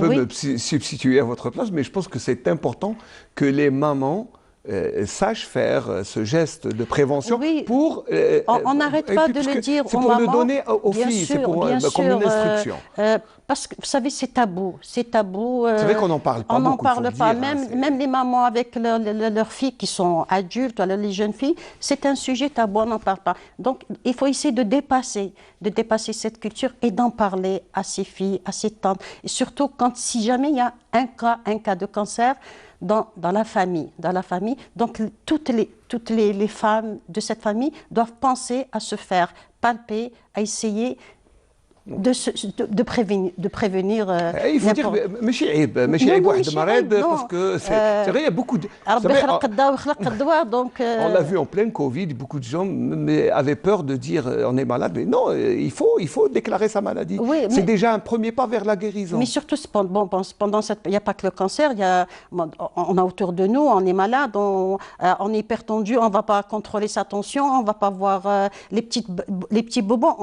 Oui. me substituer à votre place, mais je pense que c'est important que les mamans sachent faire ce geste de prévention Oui. pour... On n'arrête pas de parce le que dire c'est aux pour le mamans. donner aux Bien filles, c'est sûr, pour, bien comme sûr, une instruction. parce que, vous savez, c'est tabou. C'est tabou. C'est vrai qu'on n'en parle pas on n'en beaucoup, il faut parle le pas. dire, hein, Même les mamans avec leurs filles qui sont adultes, alors les jeunes filles, c'est un sujet tabou, on n'en parle pas. Donc, il faut essayer de dépasser cette culture et d'en parler à ses filles, à ses tantes. Et surtout, si jamais il y a un cas de cancer, dans la famille. Donc, toutes les femmes de cette famille doivent penser à se faire palper, à essayer de prévenir il faut dire, ماشي عيب واحد مريض non. parce que c'est vrai, il y a beaucoup de... vous ربي savez, خلق الدواء وخلق الدواء donc on l'a vu en pleine Covid, beaucoup de gens avaient peur de dire on est malade, mais non, il faut déclarer sa maladie. Oui, c'est déjà un premier pas vers la guérison. Mais surtout, pendant cette... Il n'y a pas que le cancer, on a autour de nous, on est malade, on est hypertendu, on ne va pas contrôler sa tension, on ne va pas voir les petits bobos,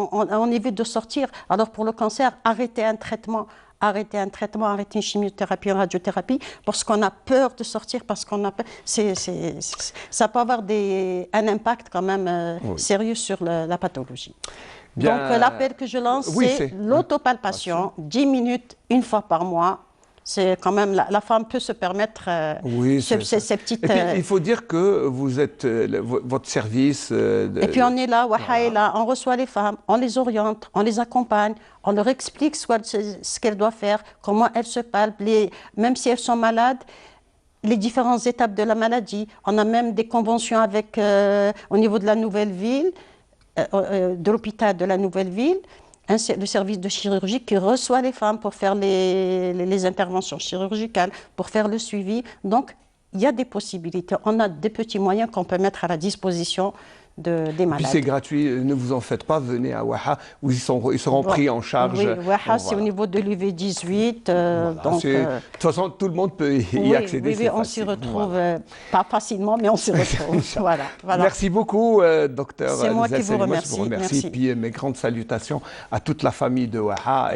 on évite de sortir. Alors pour le cancer, arrêtez une chimiothérapie, une radiothérapie, parce qu'on a peur de sortir, parce qu'on a peur. Ça peut avoir un impact quand même sérieux sur la pathologie. Bien, donc l'appel que je lance, c'est l'autopalpation, 10 minutes, une fois par mois. C'est quand même, la femme peut se permettre ces petites... Et puis, il faut dire que vous êtes, votre service... Et puis on est là, on reçoit les femmes, on les oriente, on les accompagne, on leur explique ce qu'elles doivent faire, comment elles se palpent, même si elles sont malades, les différentes étapes de la maladie. On a même des conventions au niveau de la Nouvelle-Ville, de l'hôpital de la Nouvelle-Ville, le service de chirurgie qui reçoit les femmes pour faire les interventions chirurgicales, pour faire le suivi. Donc, il y a des possibilités. On a des petits moyens qu'on peut mettre à la disposition des malades. Puis c'est gratuit, ne vous en faites pas, venez à Waha, où ils seront pris en charge. Oui, Waha, c'est au niveau de l'UV18. De toute façon, tout le monde peut y accéder. Oui, on s'y retrouve, pas facilement, mais on s'y retrouve. voilà. Merci beaucoup, docteur. C'est moi qui vous remercie. Merci. Puis mes grandes salutations à toute la famille de Waha.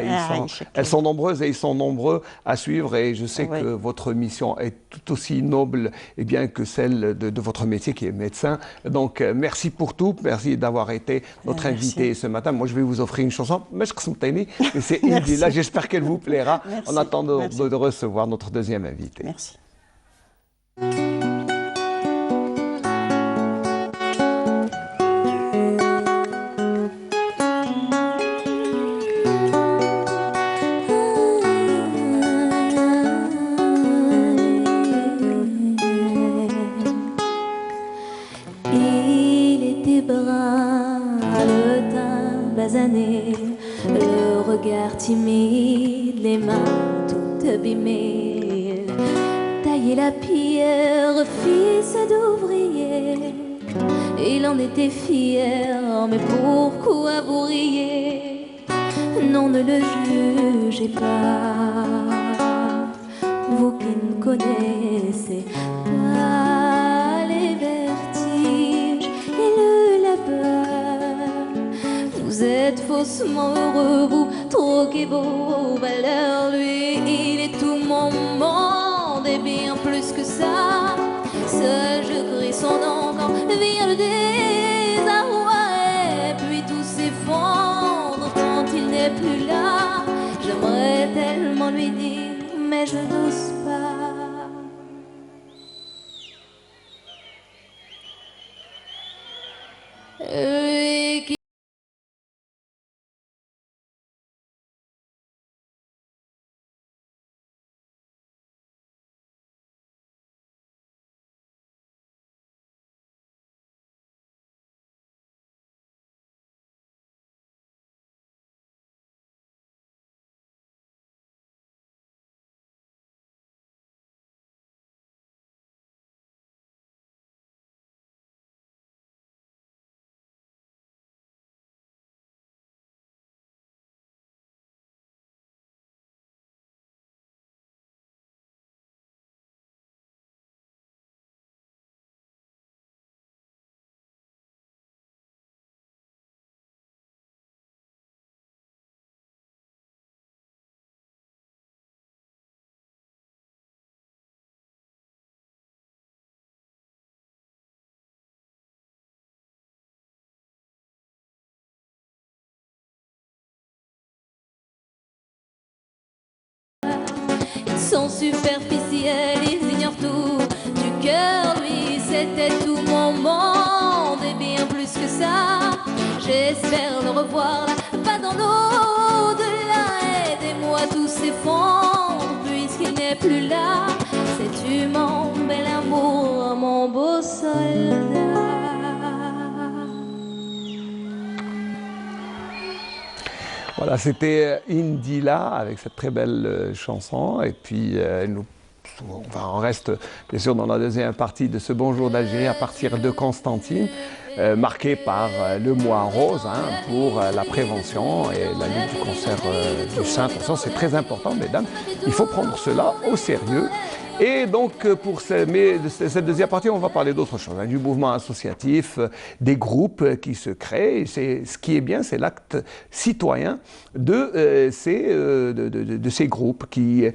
Elles sont nombreuses et ils sont nombreux à suivre. Et je sais que votre mission est tout aussi noble bien que celle de votre métier qui est médecin. Donc, merci pour tout. Merci d'avoir été notre invité ce matin. Moi, je vais vous offrir une chanson. Mais c'est Indila. J'espère qu'elle vous plaira. En attendant de recevoir notre deuxième invité. Merci. Le regard timide, les mains toutes abîmées, tailler la pierre, fils d'ouvrier. Il en était fier, mais pourquoi vous riez? Non, ne le jugez pas, vous qui ne connaissez pas les vertiges et le labeur. Vous êtes faussement heureux, vous troquez vos valeurs. Lui, il est tout mon monde et bien plus que ça. Seul je crie son nom quand vient le désarroi. Et puis tout s'effondre quand il n'est plus là. J'aimerais tellement lui dire, mais je n'ose pas. sont superficiels, ils ignorent tout du cœur. Lui, c'était tout mon monde et bien plus que ça. J'espère le revoir là-bas dans l'au-delà. Aidez-moi, tout s'effondre puisqu'il n'est plus là. Sais-tu mon bel amour, mon beau soldat? Voilà, c'était Indila avec cette très belle chanson. Et puis, on reste bien sûr dans la deuxième partie de ce Bonjour d'Algérie à partir de Constantine, marqué par le mois rose pour la prévention et la lutte du cancer du sein. Attention, c'est très important, mesdames. Il faut prendre cela au sérieux. Et donc, pour cette deuxième partie, on va parler d'autre chose, du mouvement associatif, des groupes qui se créent. Et ce qui est bien, c'est l'acte citoyen de ces groupes qui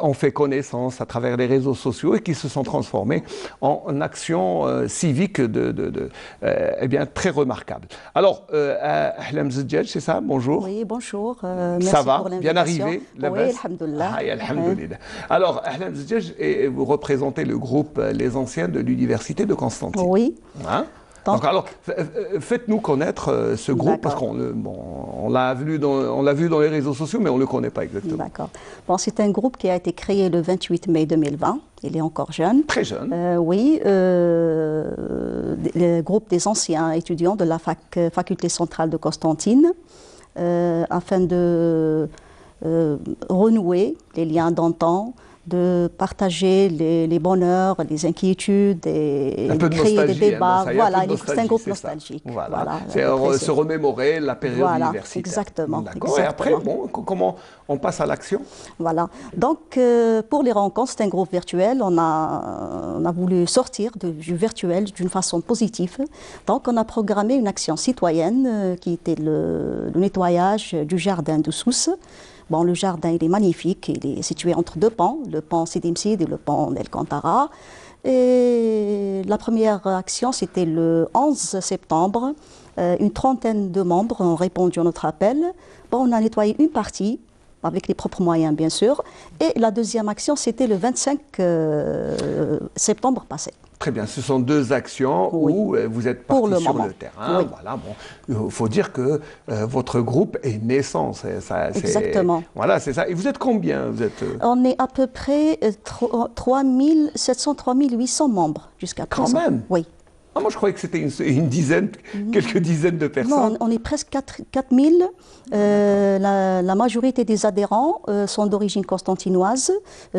ont fait connaissance à travers les réseaux sociaux et qui se sont transformés en actions civiques très remarquables. Alors, Ahlam Zedjaj, c'est ça? Bonjour. Oui, bonjour. Merci ça va? Pour Bien arrivé? Oui, alhamdoulilah. Alhamdoulilah. Alors, Ahlam Zedjaj, et vous représentez le groupe Les Anciens de l'Université de Constantine. Oui. Donc alors, faites-nous connaître ce groupe, parce qu'on l'a vu dans les réseaux sociaux, mais on ne le connaît pas exactement. D'accord. Bon, c'est un groupe qui a été créé le 28 mai 2020. Il est encore jeune. Très jeune. Oui, le groupe des anciens étudiants de la faculté centrale de Constantine, afin de renouer les liens d'antan, de partager les bonheurs, les inquiétudes et de créer des débats. Voilà, c'est un groupe nostalgique. Voilà. C'est se remémorer la période universitaire. Exactement. D'accord. Et après, comment on passe à l'action? Voilà. Donc, pour les rencontres, c'est un groupe virtuel. On a voulu sortir du virtuel d'une façon positive. Donc, on a programmé une action citoyenne qui était le nettoyage du jardin de Sousse. Bon, le jardin, il est magnifique, il est situé entre deux ponts, le pont Sidi Msid et le pont El Kantara. Et la première action, c'était le 11 septembre. Une trentaine de membres ont répondu à notre appel. Bon, on a nettoyé une partie, avec les propres moyens, bien sûr. Et la deuxième action, c'était le 25 septembre passé. Très bien, ce sont deux actions où vous êtes partis sur le terrain. Oui. Voilà, il faut dire que votre groupe est naissant. Exactement. Voilà, c'est ça. Et vous êtes combien? On est à peu près 3700-3800 membres jusqu'à présent. Quand même? Oui. Ah, moi, je croyais que c'était une dizaine, quelques dizaines de personnes. Non, on est presque 4000. La majorité des adhérents sont d'origine constantinoise.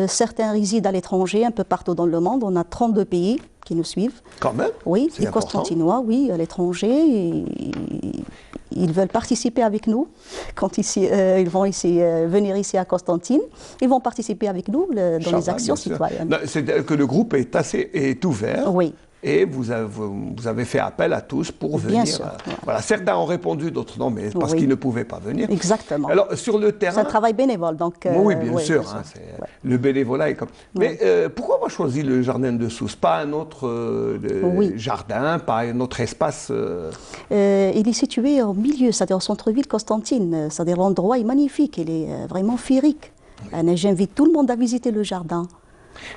Certains résident à l'étranger, un peu partout dans le monde. On a 32 pays qui nous suivent. Quand même? Oui, des Constantinois, oui, à l'étranger. Ils veulent participer avec nous quand ils vont venir ici à Constantine. Ils vont participer avec nous dans les actions citoyennes. C'est-à-dire que le groupe est ouvert. Oui. Et vous avez fait appel à tous pour venir. Bien sûr. Voilà, certains ont répondu, d'autres non, mais parce qu'ils ne pouvaient pas venir. Exactement. Alors, sur le terrain... C'est un travail bénévole, donc... oui, bien sûr. Le bénévolat est comme... Mais pourquoi avoir choisi le jardin de Sousse? Pas un autre jardin, pas un autre espace il est situé au milieu, c'est-à-dire au centre-ville Constantine. C'est-à-dire l'endroit est magnifique, il est vraiment féerique. J'invite tout le monde à visiter le jardin.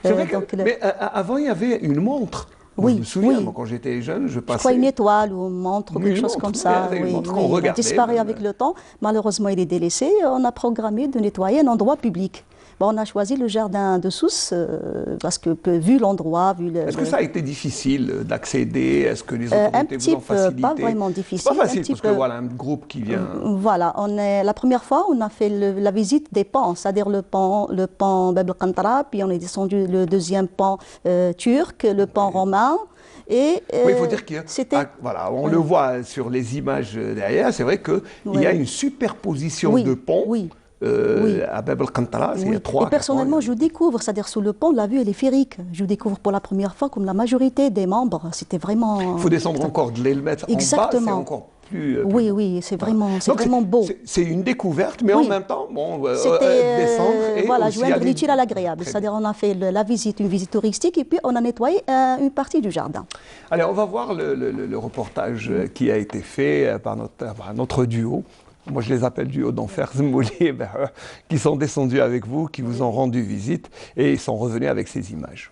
C'est vrai mais avant, il y avait une montre. Oui, je me souviens, moi, quand j'étais jeune, je passais... Je crois une étoile ou une montre, quelque chose comme ça. Il a disparu avec le temps. Malheureusement, il est délaissé. On a programmé de nettoyer un endroit public. Bon, on a choisi le jardin de Sousse parce que, vu l'endroit, Est-ce que ça a été difficile d'accéder? Est-ce que les autorités vous ont facilité? Pas vraiment difficile. C'est pas facile parce que voilà, un groupe qui vient... Voilà, la première fois, on a fait la visite des ponts, c'est-à-dire le pont Bab el-Kantara, puis on est descendu le deuxième pont turc, le pont romain. Et, oui, il faut dire qu'on on le voit sur les images derrière, c'est vrai qu'il y a une superposition de ponts. À Bab el-Kantara, il y a 3. Et personnellement, je découvre, c'est-à-dire sous le pont, la vue elle est féerique. Je découvre pour la première fois, comme la majorité des membres, c'était vraiment... Il faut descendre encore de l'Elmet en bas, c'est encore plus... Oui, c'est vraiment beau. C'est une découverte, mais en même temps, descendre et joindre l'utile à l'agréable. C'est-à-dire on a fait une visite touristique, et puis on a nettoyé une partie du jardin. Allez, on va voir le reportage qui a été fait par notre duo. moi je les appelle du haut d'enfer, Zmouli, qui sont descendus avec vous, qui vous ont rendu visite et ils sont revenus avec ces images.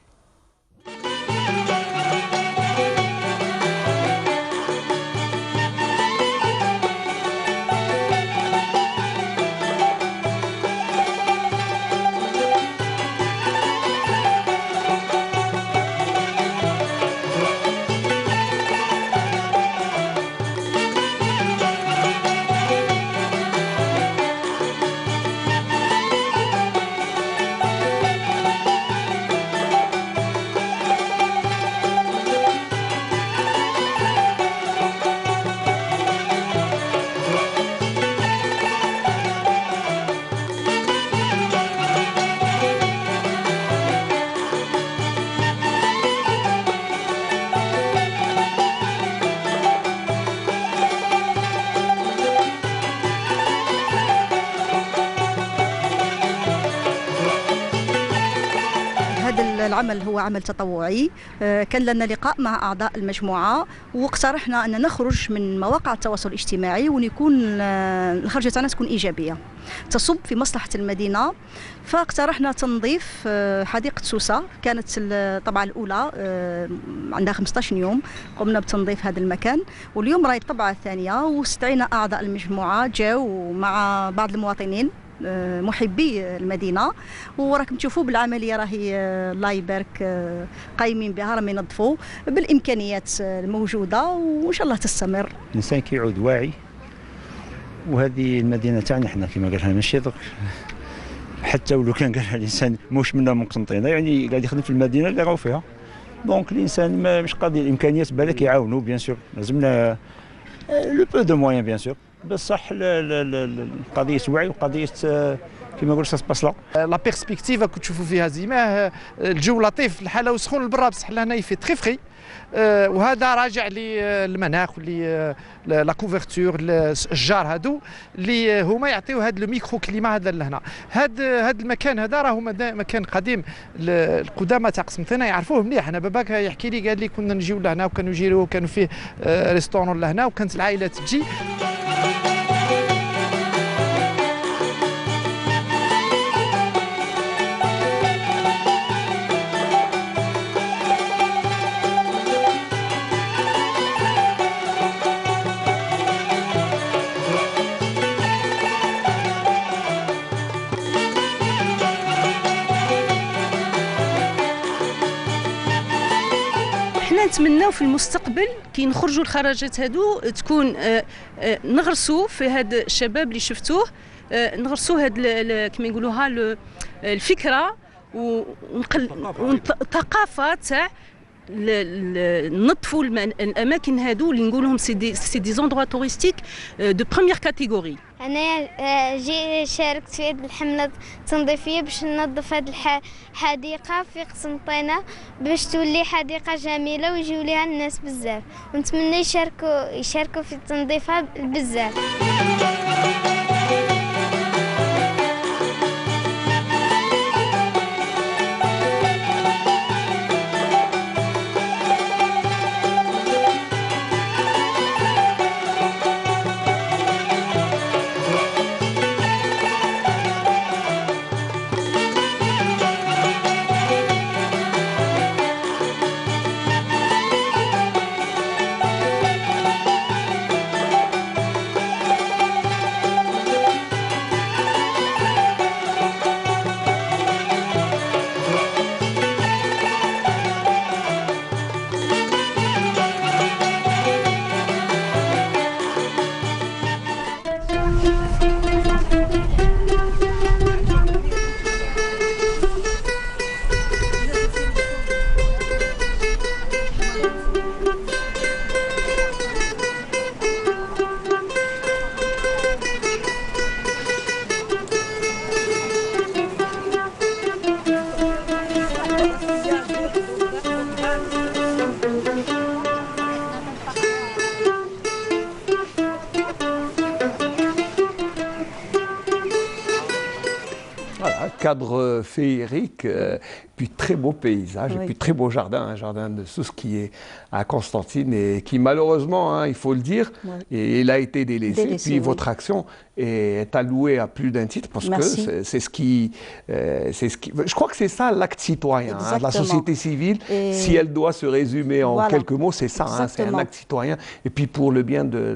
العمل هو عمل تطوعي. كان لنا لقاء مع أعضاء المجموعة واقترحنا أن نخرج من مواقع التواصل الاجتماعي ويكون الخرجة تاعنا تكون إيجابية تصب في مصلحة المدينة. فاقترحنا تنظيف حديقة سوسة، كانت الطبعة الأولى عندها 15 يوم قمنا بتنظيف هذا المكان، واليوم راهي الطبعة الثانية واستعينا أعضاء المجموعة جاوا مع بعض المواطنين محبي المدينه وراكم تشوفوا بالعمليه راهي الله يبارك قايمين بها، راهم ينظفوا بالامكانيات الموجوده وان شاء الله تستمر. الانسان كيعود واعي، وهذه المدينه تاعنا حنا كما قالها ماشي درك، حتى ولو كان قالها الانسان موش منا مقسنطين يعني قاعد يخدم في المدينه اللي راهو فيها. دونك الانسان مش قضيه الامكانيات بالك يعاونوا بيان سور، لازمنا لو بو دو موين بيان سور، بصح قضيه وعي وقضيه كما نقول سباس لا. لا بيرسبكتيف كنت تشوفوا فيها زيماه، الجو لطيف، الحاله وسخون لبرا بصح لهنا يفي تري فري، وهذا راجع للمناخ واللي لا كوفرتور الشجار هادو اللي هما يعطيو هذا الميكرو كليما هذا لهنا. هذا المكان هذا راهو مكان قديم، القدامى تاع قسنطينه يعرفوه مليح. انا باباك يحكي لي قال لي كنا نجيو لهنا وكانوا يجيروا وكانوا فيه ريستورون لهنا وكانت العائلات تجي. نتمناو في المستقبل كي نخرجوا الخرجات هادو تكون نغرسوا في هاد الشباب اللي شفتوه، نغرسوا هاد كما يقولوها الفكره والثقافه تاع نطفوا الاماكن هادو اللي نقولهم سي دي زوندروا توريستيك دو بروميير كاتيجوري. أنا شاركت في هذه الحملة التنظيفية باش ننظف هذه الحديقة في قسنطينة باش تولي حديقة جميلة ويجيو ليها الناس بزاف، ونتمنى يشاركوا في تنظيفها بزاف. cadre féerique, puis très beau paysage, et puis très beau jardin, un jardin de Sousse qui est à Constantine et qui malheureusement, hein, il faut le dire, et il a été délaissé. Puis votre action est allouée à plus d'un titre parce que c'est ce qui, je crois que c'est ça l'acte citoyen, hein, de la société civile. Si elle doit se résumer en quelques mots, c'est ça, hein, c'est un acte citoyen. Et puis pour le bien de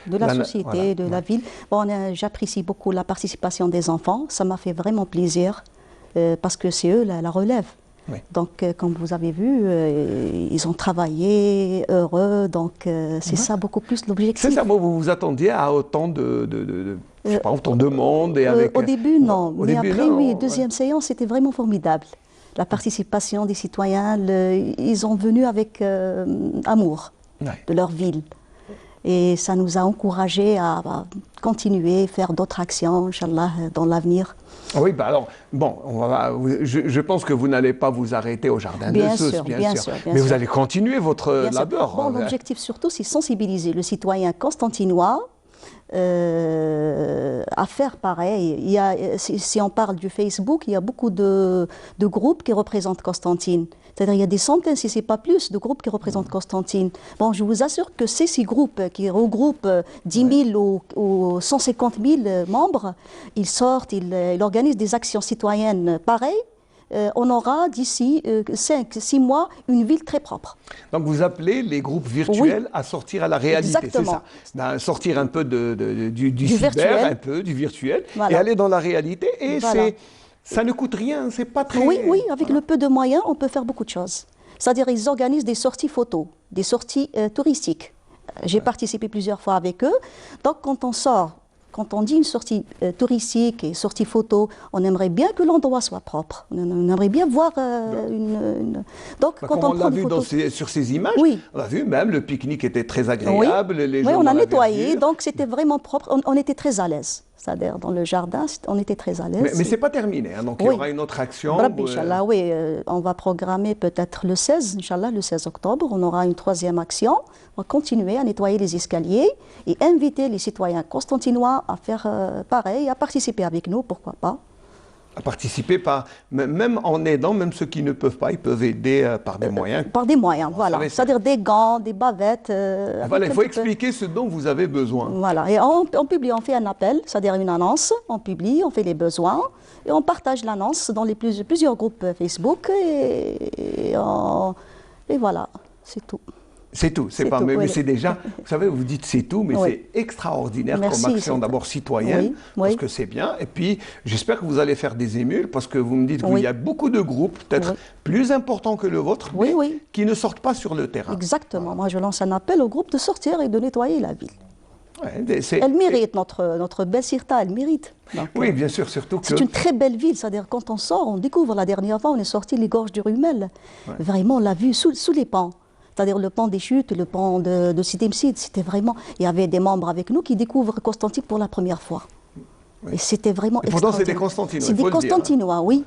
la société, de la ville. Bon, j'apprécie beaucoup la participation des enfants. Ça m'a fait vraiment plaisir parce que c'est eux la relève. Oui. Donc, comme vous avez vu, ils ont travaillé, heureux, donc c'est ça beaucoup plus l'objectif. C'est ça, moi, vous vous attendiez à autant je sais pas, autant de monde et avec... Au début, non, mais après, oui, deuxième séance, c'était vraiment formidable. La participation des citoyens, ils ont venu avec amour de leur ville. Et ça nous a encouragés à continuer, faire d'autres actions, Inch'Allah, dans l'avenir. Oui, bah alors, bon, je pense que vous n'allez pas vous arrêter au jardin de Sousse, bien sûr. Mais vous allez continuer votre labeur. Bon, l'objectif surtout, c'est sensibiliser le citoyen constantinois à faire pareil. Si on parle du Facebook, il y a beaucoup de groupes qui représentent Constantine. C'est-à-dire il y a des centaines, si ce n'est pas plus, de groupes qui représentent Constantine. Bon, je vous assure que ces groupes qui regroupent 10 000 ou 150 000 membres, ils sortent, ils organisent des actions citoyennes pareilles. On aura d'ici 5-6 mois une ville très propre. Donc vous appelez les groupes virtuels à sortir à la réalité, c'est ça, sortir un peu du cyber, virtuel. Un peu du virtuel, et aller dans la réalité. Et ça ne coûte rien, c'est pas très... Oui, avec le peu de moyens, on peut faire beaucoup de choses. C'est-à-dire ils organisent des sorties photos, des sorties touristiques. J'ai participé plusieurs fois avec eux. Donc quand on sort, quand on dit une sortie touristique et sortie photo, on aimerait bien que l'endroit soit propre. On aimerait bien voir Donc, quand on l'a vu sur ces images, on a vu même le pique-nique était très agréable. Les gens on a nettoyé, donc c'était vraiment propre. On était très à l'aise. C'est-à-dire dans le jardin, on était très à l'aise. Mais ce n'est pas terminé, hein, donc il y aura une autre action. Inch'Allah, on va programmer peut-être le 16, Inch'Allah, le 16 octobre, on aura une troisième action. On va continuer à nettoyer les escaliers et inviter les citoyens constantinois à faire pareil, à participer avec nous, pourquoi pas. À participer même en aidant, même ceux qui ne peuvent pas, ils peuvent aider par des moyens. Par des moyens, voilà. C'est-à-dire des gants, des bavettes. Voilà, il faut expliquer ce dont vous avez besoin. Voilà, et on publie, on fait un appel, c'est-à-dire une annonce, on publie, on fait les besoins, et on partage l'annonce dans plusieurs groupes Facebook, et voilà, c'est tout. C'est tout, c'est pas, mais c'est déjà, vous savez, vous dites c'est tout, mais c'est extraordinaire comme action d'abord citoyenne, parce que c'est bien, et puis j'espère que vous allez faire des émules, parce que vous me dites qu'il y a beaucoup de groupes, peut-être plus importants que le vôtre, mais qui ne sortent pas sur le terrain. Exactement, moi je lance un appel au groupe de sortir et de nettoyer la ville. Elle mérite, notre belle Sirta, elle mérite. Donc, oui, bien sûr, surtout que... C'est une très belle ville, c'est-à-dire quand on sort, on découvre, la dernière fois, on est sorti les gorges du Rumel, vraiment on l'a vu sous les pans. C'est-à-dire le pont des Chutes, le pont de Sidi Msid, c'était vraiment... Il y avait des membres avec nous qui découvrent Constantine pour la première fois. Et c'était vraiment extraordinaire. Pourtant, c'est des Constantinois, c'est des Constantinois, oui.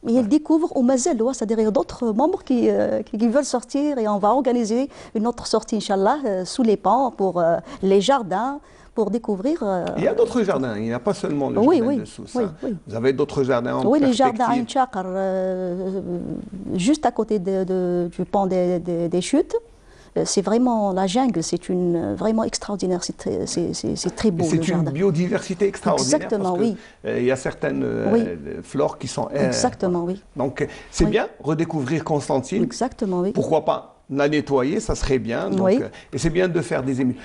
Mais ils découvrent au Mazel, c'est-à-dire il y a d'autres membres qui veulent sortir et on va organiser une autre sortie, Inch'Allah, sous les ponts pour les jardins, pour découvrir... Il y a d'autres jardins, il n'y a pas seulement le jardin de Sousse. Vous avez d'autres jardins en perspective. Oui, les jardins à Inchakar, juste à côté du pont des Chutes. C'est vraiment la jungle, c'est vraiment extraordinaire, c'est très beau. C'est une biodiversité extraordinaire. Exactement, parce que, il y a certaines flores qui sont... Exactement, oui. Donc c'est bien, redécouvrir Constantine. Exactement, oui. Pourquoi pas la nettoyer, ça serait bien. Donc, et c'est bien de faire des émules.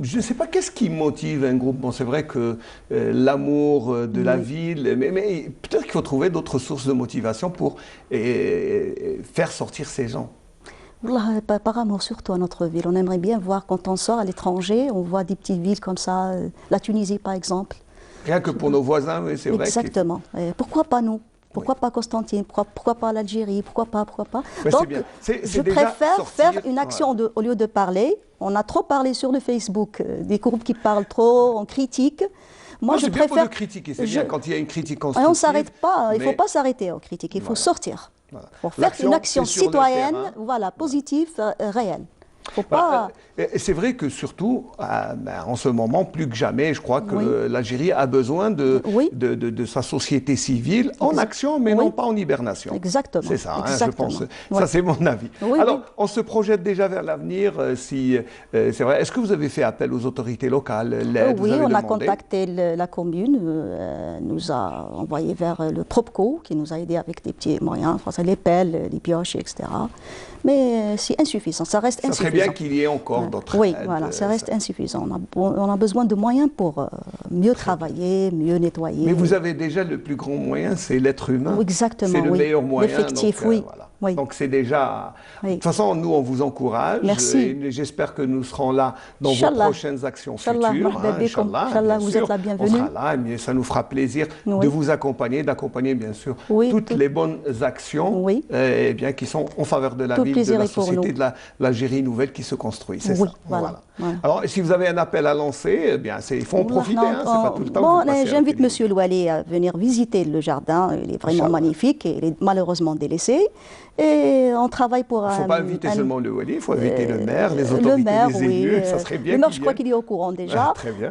Je ne sais pas, qu'est-ce qui motive un groupe? Bon, c'est vrai que l'amour de la ville, mais peut-être qu'il faut trouver d'autres sources de motivation pour faire sortir ces gens. Par amour surtout à notre ville. On aimerait bien voir quand on sort à l'étranger, on voit des petites villes comme ça, la Tunisie par exemple. Rien que pour nos voisins, oui, c'est vrai. Exactement. Pourquoi pas nous? Pourquoi pas Constantine? Pourquoi pas l'Algérie? Pourquoi pas? Donc, je préfère faire une action au lieu de parler. On a trop parlé sur le Facebook, des groupes qui parlent trop, on critique. Moi, je préfère... de critiquer, c'est bien quand il y a une critique constructive. On ne s'arrête pas, il ne faut pas s'arrêter aux critiques, il faut sortir. Pour faire une action citoyenne, positive, réelle. Faut pas... C'est vrai que surtout, en ce moment, plus que jamais, je crois que l'Algérie a besoin de sa société civile en action, mais non pas en hibernation. Exactement. C'est ça, je pense. Ça, c'est mon avis. Alors, on se projette déjà vers l'avenir, si c'est vrai. Est-ce que vous avez fait appel aux autorités locales? Oui, on a contacté la commune, nous a envoyé vers le PROPCO, qui nous a aidé avec des petits moyens, les pelles, les pioches, etc. Mais c'est insuffisant, ça reste insuffisant. Ça serait bien qu'il y ait encore d'autres aides. Oui, voilà, ça reste insuffisant. On a besoin de moyens pour mieux travailler, mieux nettoyer. Mais vous avez déjà le plus grand moyen, c'est l'être humain. Oui, exactement. C'est le meilleur moyen. L'effectif, donc, oui. Voilà. Oui. Donc c'est déjà... De toute façon, nous, on vous encourage. Merci. Et j'espère que nous serons là dans vos prochaines actions futures. Inch'Allah, vous êtes la bienvenue. On sera là, mais ça nous fera plaisir de vous accompagner, d'accompagner bien sûr toutes les bonnes actions qui sont en faveur de la ville, de la société, de l'Algérie nouvelle qui se construit. C'est ça. Voilà. Alors, si vous avez un appel à lancer, il faut en profiter. C'est pas tout le temps. J'invite Monsieur Louali à venir visiter le jardin. Il est vraiment magnifique et il est malheureusement délaissé. Et on travaille pour... Il ne faut pas inviter seulement le Wali, il faut inviter le maire, les autorités, les élus, ça serait bien. Le maire, je crois qu'il est au courant déjà. Très bien.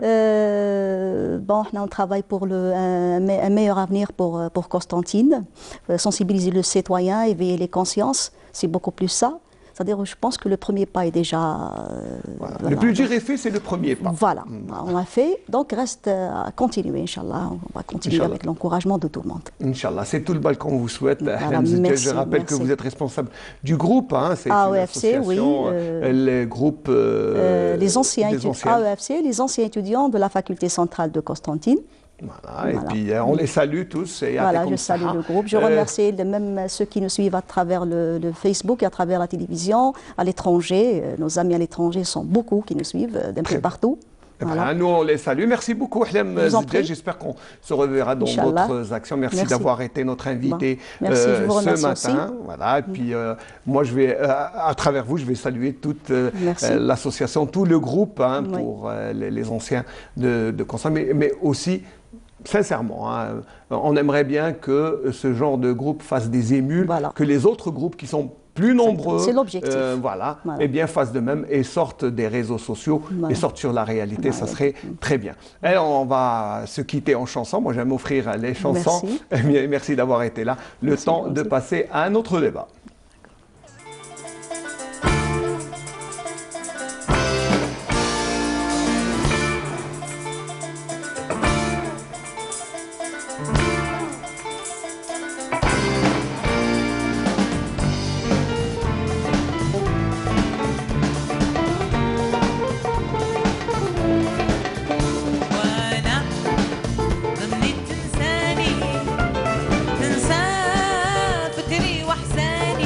On travaille pour un meilleur avenir pour Constantine, sensibiliser le citoyen, éveiller les consciences, c'est beaucoup plus ça. C'est-à-dire, je pense que le premier pas est déjà... Le plus dur est fait, c'est le premier pas. Voilà, on l'a fait. Donc, reste à continuer, Inch'Allah. On va continuer avec l'encouragement de tout le monde. Inch'Allah, c'est tout le bal qu'on vous souhaite. Merci, je rappelle que vous êtes responsable du groupe. C'est AEFC, oui. Les groupes... les anciens AEFC, les anciens étudiants de la faculté centrale de Constantine. Voilà. Et puis on les salue tous. Et je salue le groupe. Je remercie même ceux qui nous suivent à travers le Facebook et à travers la télévision, à l'étranger. Nos amis à l'étranger sont beaucoup qui nous suivent d'un peu partout. Voilà. Nous, on les salue. Merci beaucoup, Ahlem Zidja. J'espère qu'on se reverra dans d'autres actions. Merci d'avoir été notre invité ce matin. Aussi. Voilà. Et puis, moi, je vais, à travers vous, je vais saluer toute l'association, tout le groupe pour les anciens de Constantine, mais aussi... Sincèrement, on aimerait bien que ce genre de groupe fasse des émules, que les autres groupes qui sont plus nombreux, c'est l'objectif. Fassent de même et sortent des réseaux sociaux et sortent sur la réalité, ça serait très bien. Et on va se quitter en chanson. Moi, j'aime offrir les chansons. Merci d'avoir été là. Le temps de passer à un autre débat. تنسى فكري واحزاني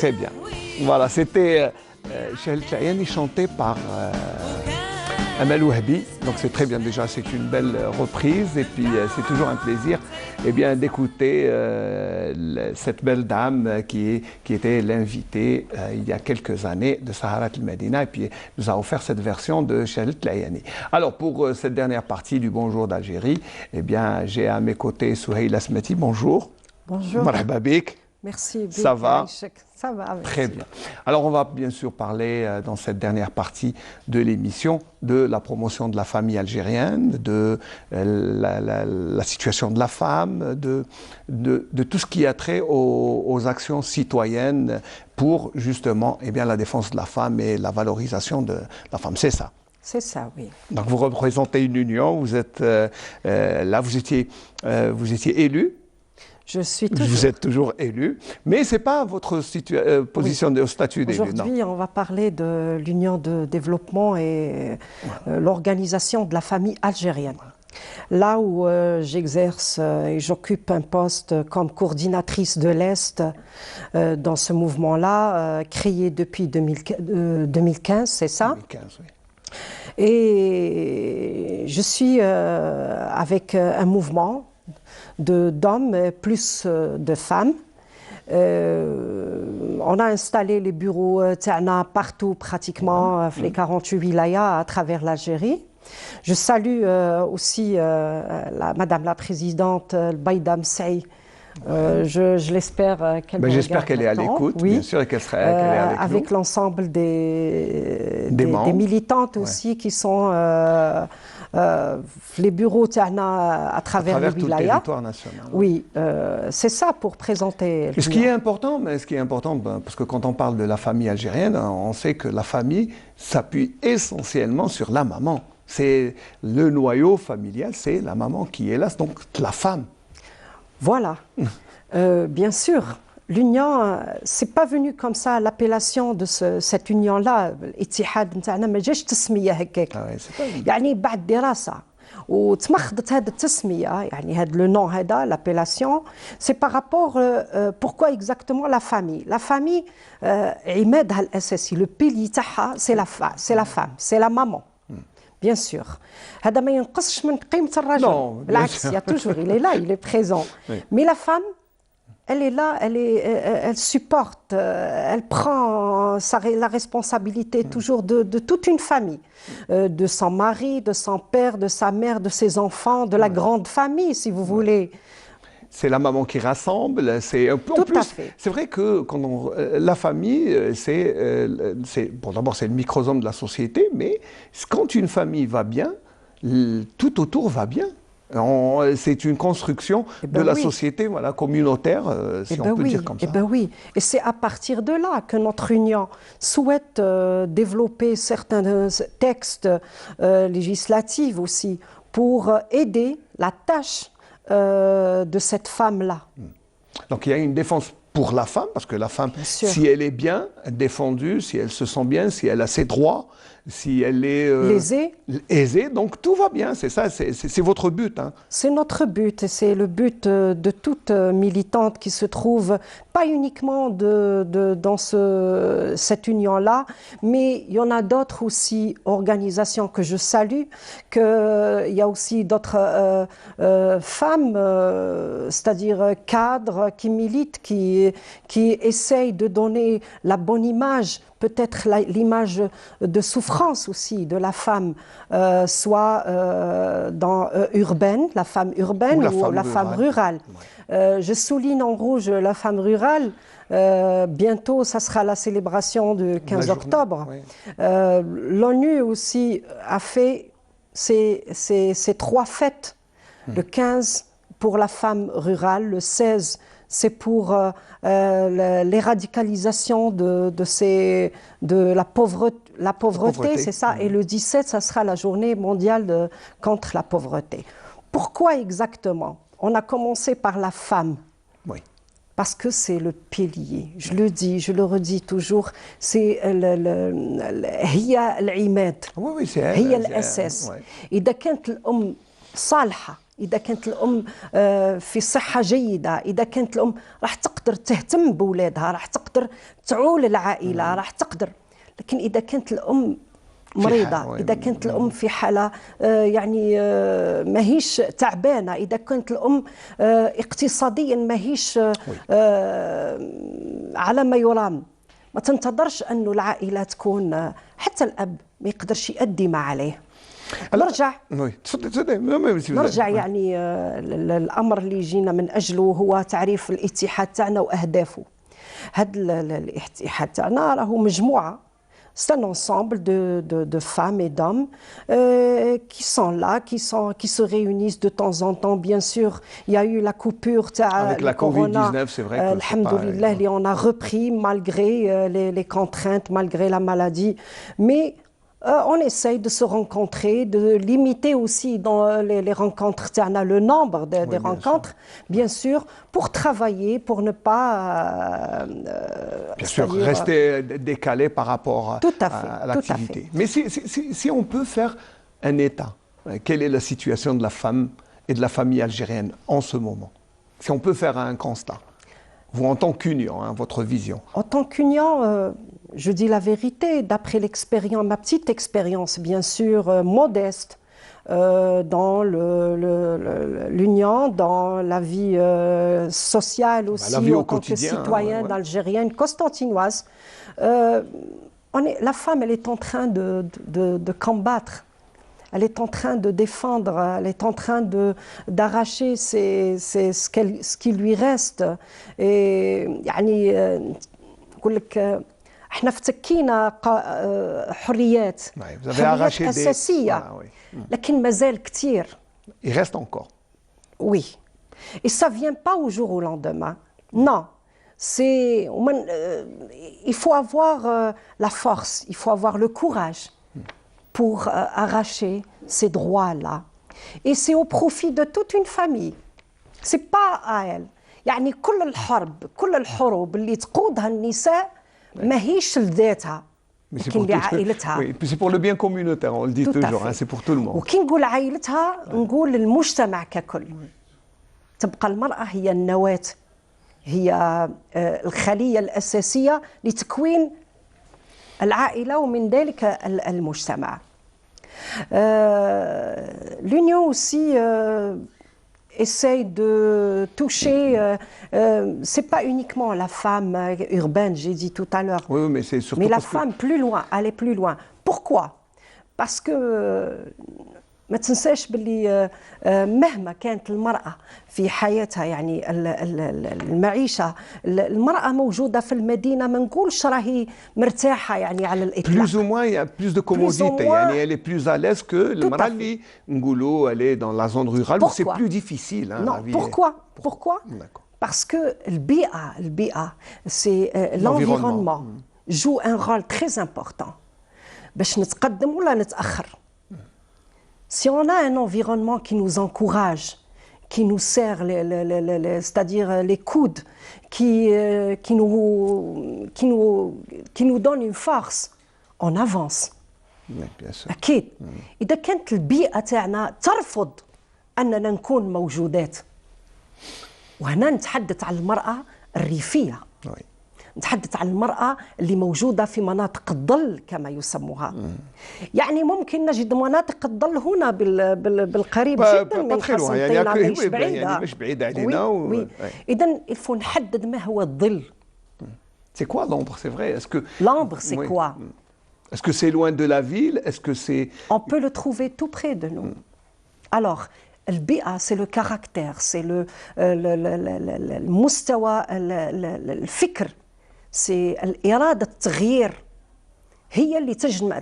Très bien. Voilà, c'était Chahel Tlayani chanté par Amal Wahbi. Donc c'est très bien déjà, c'est une belle reprise et puis c'est toujours un plaisir d'écouter cette belle dame qui était l'invitée il y a quelques années de Saharat al-Medina et puis nous a offert cette version de Chahel Tlayani. Alors pour cette dernière partie du Bonjour d'Algérie, j'ai à mes côtés Souheila Smati. Bonjour. Bonjour. Marhaba bik. Merci. Ça va? Ça va. Merci. Très bien. Alors on va bien sûr parler dans cette dernière partie de l'émission de la promotion de la famille algérienne, de la situation de la femme, de tout ce qui a trait aux actions citoyennes pour justement la défense de la femme et la valorisation de la femme. C'est ça. C'est ça, oui. Donc vous représentez une union, vous êtes là, vous étiez élu. Vous êtes toujours élu, mais ce n'est pas votre position de statut d'élu. Aujourd'hui, on va parler de l'Union de développement et l'organisation de la famille algérienne. Là où j'exerce et j'occupe un poste comme coordinatrice de l'Est dans ce mouvement-là, créé depuis 2015, c'est ça? 2015, oui. Et je suis avec un mouvement d'hommes plus de femmes. On a installé les bureaux partout pratiquement, les 48 wilayas à travers l'Algérie. Je salue aussi Madame la Présidente Baïda Msei. Je l'espère qu'elle j'espère qu'elle est à l'écoute, oui. Bien sûr, et qu'elle est avec l'ensemble des militantes aussi qui sont les bureaux à travers le tout le territoire national. Oui, c'est ça pour présenter. Ce qui est important, parce que quand on parle de la famille algérienne, on sait que la famille s'appuie essentiellement sur la maman. C'est le noyau familial, c'est la maman qui est là, donc la femme. Voilà. Bien sûr, l'union, c'est pas venu comme ça, l'appellation de cette union-là, الاتحاد نتاعنا ما جاش تسمية هكاك. يعني بعد دراسة وتمخضت هذه التسمية يعني هذا le nom هذا l'appellation, c'est par rapport pourquoi exactement la famille. La famille عمادها الأساسي, le pilier تاعها c'est la femme, c'est la maman. Bien sûr. هذا ما ينقصش من قيمة الرجل. بالعكس, il y a toujours, il est là, il est présent. Oui. Mais la femme, elle est là, elle supporte, elle prend la responsabilité toujours de toute une famille, de son mari, de son père, de sa mère, de ses enfants, de la grande famille, si vous voulez. C'est la maman qui rassemble. C'est vrai que la famille, d'abord c'est le microsome de la société, mais quand une famille va bien, tout autour va bien. C'est une construction de la société communautaire, si on peut dire comme ça. Oui, et c'est à partir de là que notre union souhaite développer certains textes législatifs aussi pour aider la tâche de cette femme-là. Donc il y a une défense pour la femme, parce que la femme, si elle est bien défendue, si elle se sent bien, si elle a ses droits, si elle est aisée, donc tout va bien, c'est ça, c'est votre but. Hein. C'est notre but, et c'est le but de toute militante qui se trouve, pas uniquement dans cette union-là, mais il y en a d'autres aussi, organisations que je salue, il y a aussi d'autres femmes, c'est-à-dire cadres qui militent, qui essayent de donner la bonne image, peut-être l'image de souffrance aussi de la femme, soit urbaine, la femme urbaine ou la femme rurale. Je souligne en rouge la femme rurale. Bientôt, ça sera la célébration du 15 octobre. Oui. L'ONU aussi a fait ces 3 fêtes. Le 15 pour la femme rurale, le 16 c'est pour l'éradicalisation de la pauvreté, c'est ça. Et le 17, ça sera la journée mondiale contre la pauvreté. Pourquoi exactement? On a commencé par la femme. Oui. Parce que c'est le pilier. Je le dis, je le redis toujours, c'est هي العماد. Oui, c'est elle. هي الأساس. إذا كانت الأم صالحة، إذا كانت الأم في صحة جيدة، إذا كانت الأم راح تقدر تهتم بولادها، راح تقدر تعول العائلة، راح تقدر. لكن إذا كانت الأم مريضة، إذا كانت الأم في حالة يعني ماهيش تعبانة، إذا كانت الأم اقتصاديا ماهيش على ما يرام، ما تنتظرش أنه العائلة تكون، حتى الأب ما يقدرش يؤدي ما عليه. نرجع يعني الأمر اللي جينا من أجله هو تعريف الاتحاد تاعنا وأهدافه. هذا الاتحاد تاعنا راهو مجموعة، c'est un ensemble de femmes et d'hommes qui sont là, qui se réunissent de temps en temps. Bien sûr, il y a eu la coupure avec la Covid-19, c'est vrai que alhamdoulilah, on a repris malgré les contraintes, malgré la maladie. Mais on essaye de se rencontrer, de limiter aussi dans les rencontres, le nombre des rencontres, bien sûr, pour travailler, pour ne pas... bien sûr, rester décalé par rapport à l'activité. Mais si on peut faire un état, quelle est la situation de la femme et de la famille algérienne en ce moment? Si on peut faire un constat, vous en tant qu'union, votre vision. En tant qu'union, je dis la vérité, d'après l'expérience, ma petite expérience, bien sûr, modeste, dans l'union, dans la vie sociale aussi, en tant que citoyenne algérienne, constantinoise. La femme, elle est en train de combattre. Elle est en train de défendre, elle est en train d'arracher ce qui lui reste. Et يعني نقول لك احنا فتكينا حريات أساسية لكن مازال كثير. Il reste encore. Oui. Et ça ne vient pas au jour au lendemain. Non. Il faut avoir la force, il faut avoir le courage pour arracher ces droits-là. Et c'est au profit de toute une famille. Ce n'est pas à elle. يعني كل الحروب اللي تقودها النساء ماهيش لذاتها لكن لعائلتها. Oui, c'est pour le bien communautaire, on le dit toujours, c'est pour tout le monde. وكي نقول عائلتها نقول المجتمع ككل. تبقى المرأة هي النواة، هي الخلية الأساسية لتكوين العائلة ومن ذلك المجتمع. L'Union aussi essaye de toucher, c'est pas uniquement la femme urbaine, j'ai dit tout à l'heure, oui, mais c'est surtout la femme plus loin, aller plus loin. Pourquoi? Parce que ما تنساش باللي مهما كانت المرأة في حياتها يعني المعيشة، المرأة موجودة في المدينة ما نقولش راهي مرتاحة يعني على الإطلاق. Plus ou moins, il y a plus de commodité, يعني elle est plus à l'aise que المرأة اللي نقولوا elle est dans la zone rurale où c'est plus difficile. Non, pourquoi? Parce que البيئة c'est l'environnement joue un rôle très important باش نتقدم ولا نتأخر. Si on a un environnement qui nous encourage, qui nous serre, c'est-à-dire les coudes, qui nous donne une force, on avance. Bien sûr. أكيد. إذا كانت البيئة تاعنا ترفض أننا نكون موجودات، وهنا نتحدث عن المرأة الريفية. نتحدث عن المرأة اللي موجودة في مناطق الظل كما يسموها. يعني ممكن نجد مناطق الظل هنا بالقريب جدا من قسنطينة، مش بعيدة علينا. إذن il faut نحدد ما هو الظل. C'est quoi l'ombre, c'est vrai? Est-ce que l'ombre c'est quoi? Est-ce que c'est loin de la ville? Est-ce que c'est... On peut le trouver tout près de nous. Alors البيئة c'est le caractère, c'est المستوى الفكر. سي الإرادة التغيير هي اللي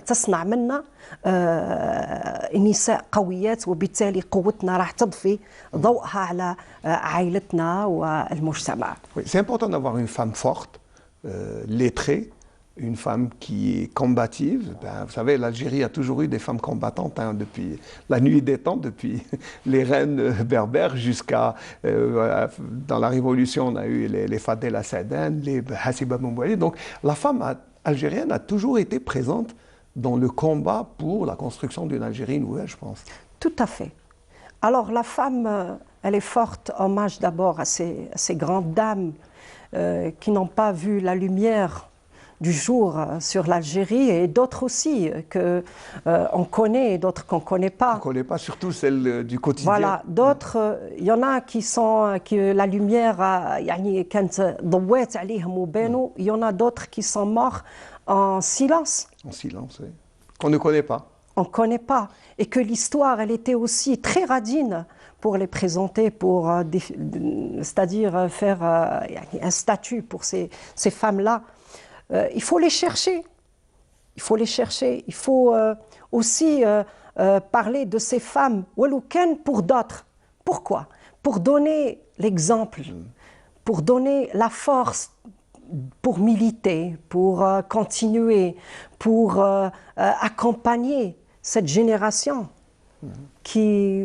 تصنع منا نساء قويات، وبالتالي قوتنا راح تضفي ضوءها على عائلتنا والمجتمع. C'est important d'avoir une femme forte, lettrée, une femme qui est combative. Vous savez, l'Algérie a toujours eu des femmes combattantes depuis la nuit des temps, depuis les reines berbères jusqu'à... dans la Révolution, on a eu les Fadel Assaden, les Hassiba Moumbouali. Donc la femme algérienne a toujours été présente dans le combat pour la construction d'une Algérie nouvelle, je pense. Tout à fait. Alors la femme, elle est forte, hommage d'abord à ces grandes dames qui n'ont pas vu la lumière du jour sur l'Algérie, et d'autres aussi qu'on connaît et d'autres qu'on ne connaît pas. On ne connaît pas, surtout celles du quotidien. Voilà, d'autres, il y en a que la lumière, il y en a d'autres qui sont morts en silence. En silence, oui. Qu'on ne connaît pas. On ne connaît pas. Et que l'histoire, elle était aussi très radine pour les présenter, c'est-à-dire faire un statut pour ces femmes-là. Il faut les chercher. Il faut les chercher. Il faut aussi parler de ces femmes, pour d'autres. Pourquoi? Pour donner l'exemple, pour donner la force, pour militer, pour continuer, pour accompagner cette génération qui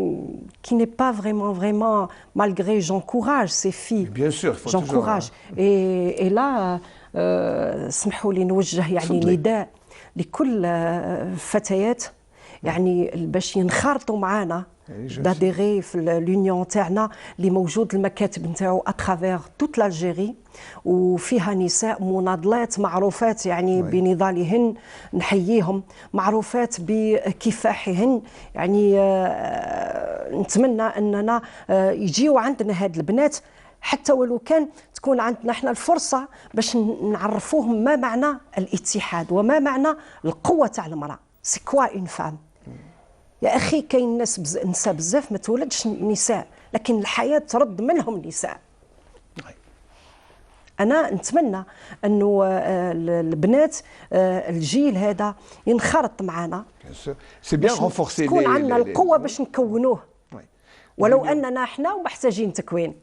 n'est pas vraiment, malgré, j'encourage ces filles. Bien sûr, il faut j'encourage. Et là, سمحوا لي نوجه يعني نداء لكل فتيات يعني باش ينخرطوا معنا داديري في اليونيون تاعنا اللي موجود المكاتب نتاعو اترافير توت لالجيري، وفيها نساء مناضلات معروفات يعني بنضالهن، نحييهم، معروفات بكفاحهن. يعني نتمنى اننا يجيو عندنا هاد البنات، حتى ولو كان تكون عندنا احنا الفرصه باش نعرفوهم ما معنى الاتحاد وما معنى القوه تاع المراه. سي كوا اون فام. يا اخي كاين نساء بزاف ما تولدش نساء، لكن الحياه ترد منهم نساء. انا نتمنى انه البنات الجيل هذا ينخرط معنا، سي بيان رونفورسي، تكون عندنا القوه باش نكونوه، ولو اننا احنا محتاجين تكوين.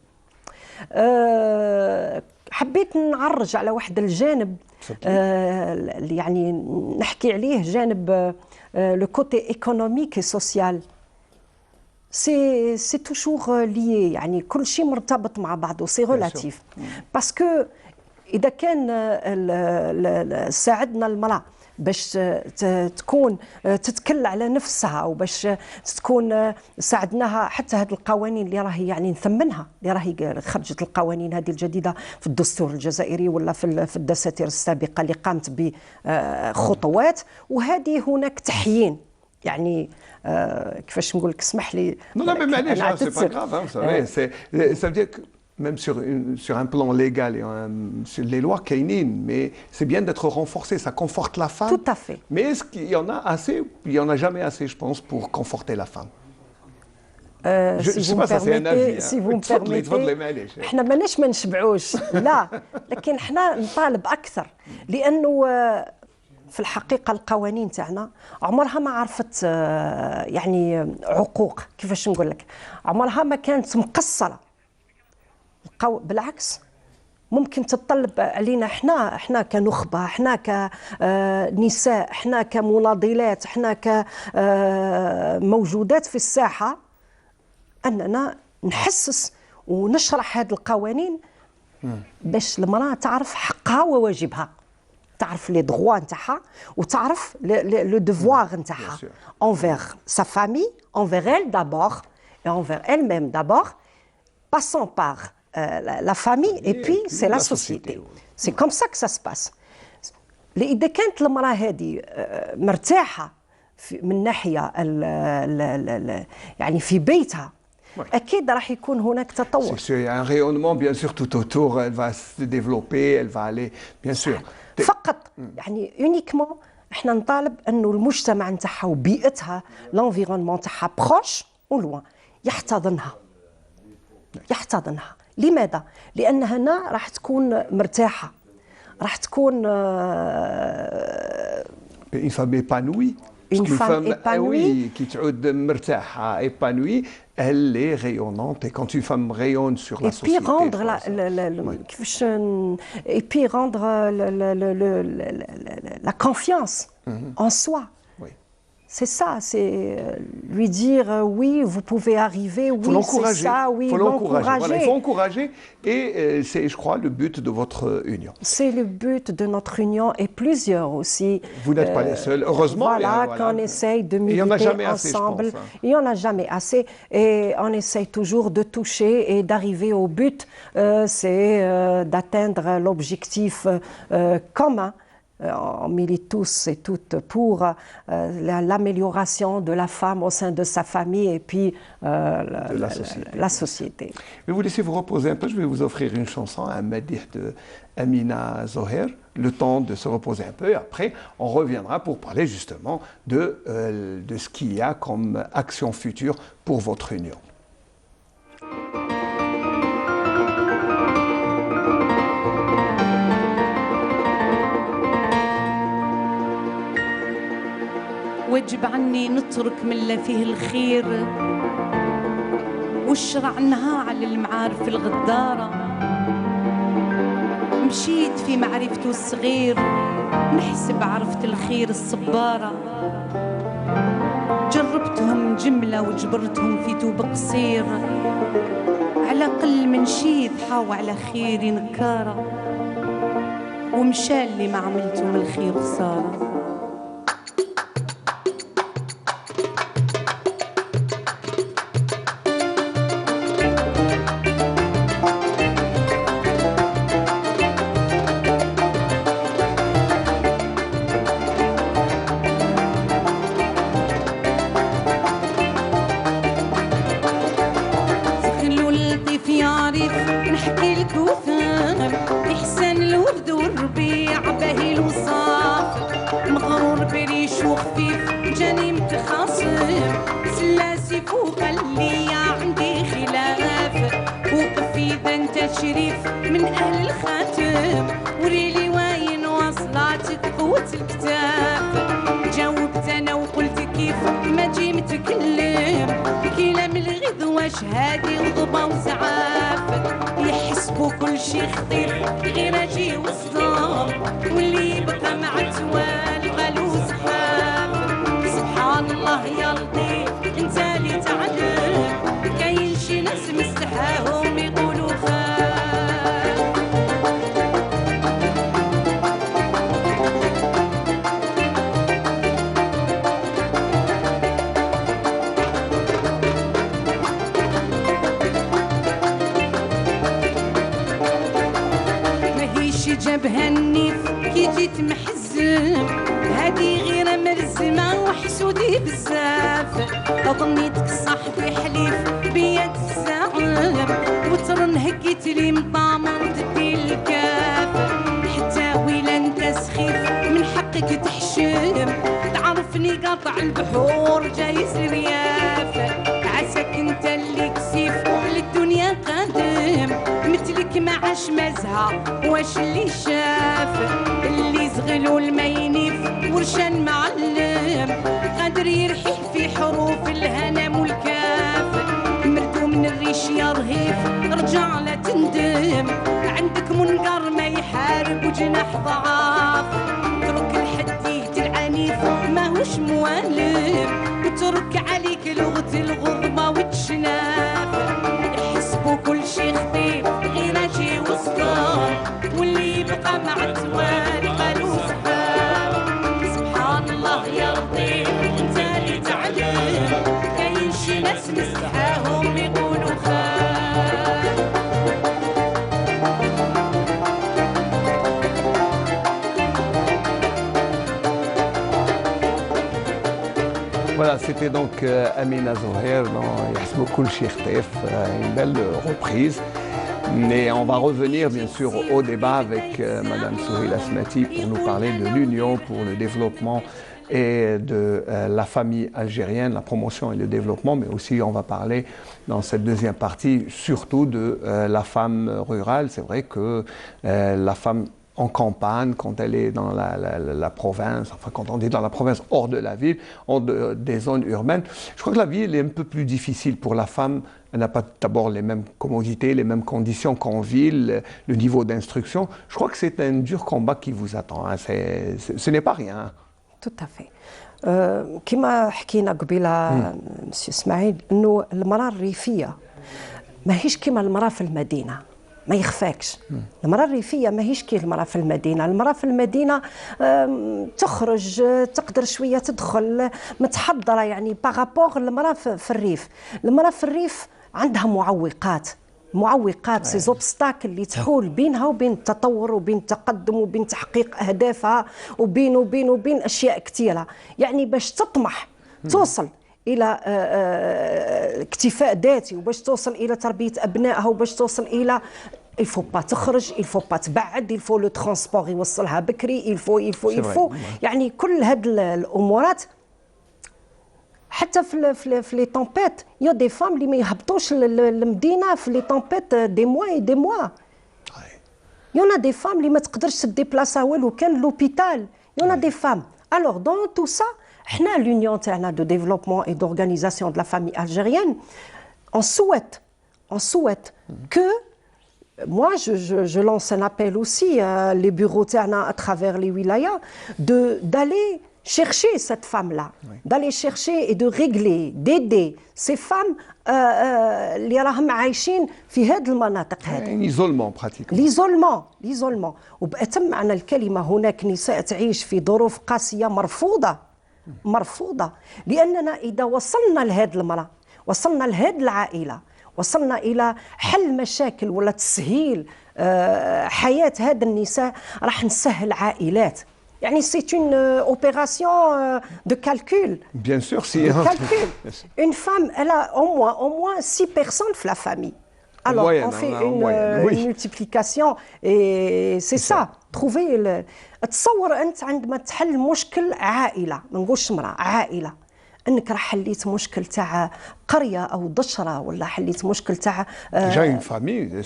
حبيت نعرج على واحد الجانب يعني نحكي عليه، جانب لو كوتي ايكونوميك اي سوسيال. سي توجور ليي، يعني كل شيء مرتبط مع بعضه، سي ريلاتيف. باسكو اذا كان ساعدنا المراه باش تكون تتكل على نفسها، وباش تكون ساعدناها، حتى هذه القوانين اللي راهي يعني نثمنها، اللي راهي خرجت القوانين هذه الجديده في الدستور الجزائري ولا في الدساتير السابقه اللي قامت بخطوات، وهذه هناك تحيين. يعني كيفاش نقول لك، اسمح لي. Non, mais معليش، c'est pas grave, hein, ça veut dire que même sur un plan légal et sur les lois kainines, mais c'est bien d'être renforcé, ça conforte la femme. Tout à fait. Mais est-ce qu'il y en a assez? Il n'y en a jamais assez, je pense, pour conforter la femme. Si vous me permettez، احنا ماناش ما نشبعوش، لا، لكن احنا نطالب اكثر، لانه في الحقيقه القوانين تاعنا عمرها ما عرفت يعني عقوق، كيفاش نقول لك، عمرها ما كانت مقصره. بالعكس، ممكن تتطلب علينا احنا كنخبه، احنا كنساء، احنا كمناضلات، احنا كموجودات في الساحه، اننا نحسس ونشرح هذه القوانين باش المراه تعرف حقها وواجبها، تعرف لي دغوا نتاعها، وتعرف لو ديفوار نتاعها envers sa famille, envers elle d'abord et envers elle-même d'abord, passant par la famille et puis c'est la société. C'est comme ça que ça se passe. إذا كانت المرأة هذه مرتاحة من ناحية يعني في بيتها، أكيد راح يكون هناك تطور. Il y a un rayonnement bien sûr tout autour, elle va se développer, elle va aller bien sûr. فقط يعني يونيكمون احنا نطالب انه المجتمع نتاعها وبيئتها، لانفيرونمون تاعها بروش ولوان، يحتضنها. لماذا؟ لان هنا راح تكون مرتاحه، راح تكون une femme épanouie. Une femme épanouie. Oui, qui تعود مرتاحه épanouie, elle est rayonnante, et quand une femme rayonne sur la société. Et puis rendre la confiance en soi. c'est ça, c'est lui dire oui, vous pouvez arriver, oui, c'est ça, oui, l'encourager. Voilà, il faut encourager et c'est, je crois, le but de votre union. C'est le but de notre union et plusieurs aussi. Vous n'êtes pas les seuls, heureusement. Voilà, qu'on essaye de militer ensemble. Il n'y en a jamais assez. Et on essaye toujours de toucher et d'arriver au but, c'est d'atteindre l'objectif commun. On milite tous et toutes pour l'amélioration de la femme au sein de sa famille et puis la société. Je vais vous laisser vous reposer un peu. Je vais vous offrir une chanson, un madih de Amina Zoher, le temps de se reposer un peu. Et après, on reviendra pour parler justement de ce qu'il y a comme action future pour votre union. واجب عني نترك من اللي فيه الخير وشرعناها على المعارف الغدارة. مشيت في معرفته الصغير نحسب عرفت الخير الصبارة. جربتهم جملة وجبرتهم في توب قصير على قل من شي ضحاو على خيري نكارة ومشى اللي ما عملته من الخير خسارة. من أهل الخاتم وريلي وين وصلاتك قوة الكتاب. جاوبت أنا وقلت كيف ما جي متكلم كلام الغذ واش هادي غضبة وزعاف. يحسبوا كل شي خطير غير أجي وصدام واللي بقى مع التوال غالو زحاف. سبحان الله يا لطيف انت اللي تعلم كاين شي ناس مستحاهم يقولوا خاف. جابها النيف كي جيت محزم هادي غير مرزمة وحسودي بزاف. ظنيتك صاحبي حليف بيد الزعم وترن هكيت لي مطامن تدي الكاف. حتى ويلا انت سخيف من حقك تحشم تعرفني قاطع البحور جايز رياف. عساك انت اللي كسيف للدنيا قادم مثلك ما عاش مازها واش اللي شاف. اللي زغلو المينيف ورشان معلم قادر يرحل في حروف الهنا والكاف. مردو من الريش يا رهيف رجع لا تندم عندك منقر ما يحارب وجناح ضعاف. ترك الحديث العنيف ماهوش موالم وترك عليك لغة الغضبة والتشناف. يحسبوا كل شي خفيف غير اجي وسطام واللي يبقى مع التوالي قالوا زحام. سبحان الله يا لطيف انت اللي تعلم كاين شي ناس مستحاهم يقولوا خاف. Voilà, c'était donc Amina Zoher dans Yahsbou Kul Shi Khtef, une belle reprise. Mais on va revenir bien sûr au débat avec Madame Souheila Smati pour nous parler de l'Union pour le développement et de la famille algérienne, la promotion et le développement, mais aussi on va parler dans cette deuxième partie surtout de la femme rurale. C'est vrai que la femme en campagne, quand elle est dans la province, enfin quand on est dans la province hors de la ville, hors des zones urbaines, je crois que la vie elle est un peu plus difficile pour la femme. Elle n'a pas d'abord les mêmes commodités, les mêmes conditions qu'en ville, le niveau d'instruction. Je crois que c'est un dur combat qui vous attend. Hein. Ce n'est pas rien. توتافي. كما حكينا قبيله مسيو اسماعيل انه المراه الريفيه ماهيش كما المراه في المدينه، ما يخفاكش. المراه الريفيه ماهيش كي المراه في المدينه. المراه في المدينه تخرج، تقدر شويه تدخل متحضره، يعني بارابور المراه في الريف. المراه في الريف عندها معوقات سي زوبستاكل اللي تحول بينها وبين التطور وبين التقدم وبين تحقيق اهدافها وبين اشياء كثيره. يعني باش تطمح توصل الى اكتفاء ذاتي وباش توصل الى تربيه ابنائها وباش توصل الى الفو با تخرج، الفو با تبعد، الفو لو ترونسبور يوصلها بكري، الفو يعني كل هاد الامورات. حتى في لي طومبيت يا دي فام اللي ما يهبطوش للمدينه في لي طومبيت دي موا يونا دي فام اللي ما تقدرش تديبلاسا والو كان لوبيتال. يونا دي فام الوغ دون تو سا حنا لونيون تاعنا دو ديفلوبمون اي دورغانيزاسيون دو لا فامي الجيريenne on souhaite que moi je lance un appel aussi les bureaux تاعنا à travers les wilayas d'aller chercher cette femme-là, d'aller chercher et de régler, d'aider ces femmes اللي راهم عايشين في هذه المناطق هذه. l'isolement pratiquement. l'isolement وبأتم معنى الكلمة. هناك نساء تعيش في ظروف قاسية مرفوضة لأننا إذا وصلنا لهذه المرأة، وصلنا لهذه العائلة، وصلنا إلى حل مشاكل ولا تسهيل حياة هذا النساء، راح نسهل عائلات. يعني c'est une opération de calcul. Bien sûr, si. Calcul. Une femme, elle a au moins 6 personnes dans la famille. Alors, moyenne, on fait une multiplication et c'est ça. Trouver تصور أنت عندما تحل مشكل عائلة، ما نقولش امرأة، عائلة، انك راح حليت مشكل تاع قريه او ضشره ولا حليت مشكل تاع جاي فامي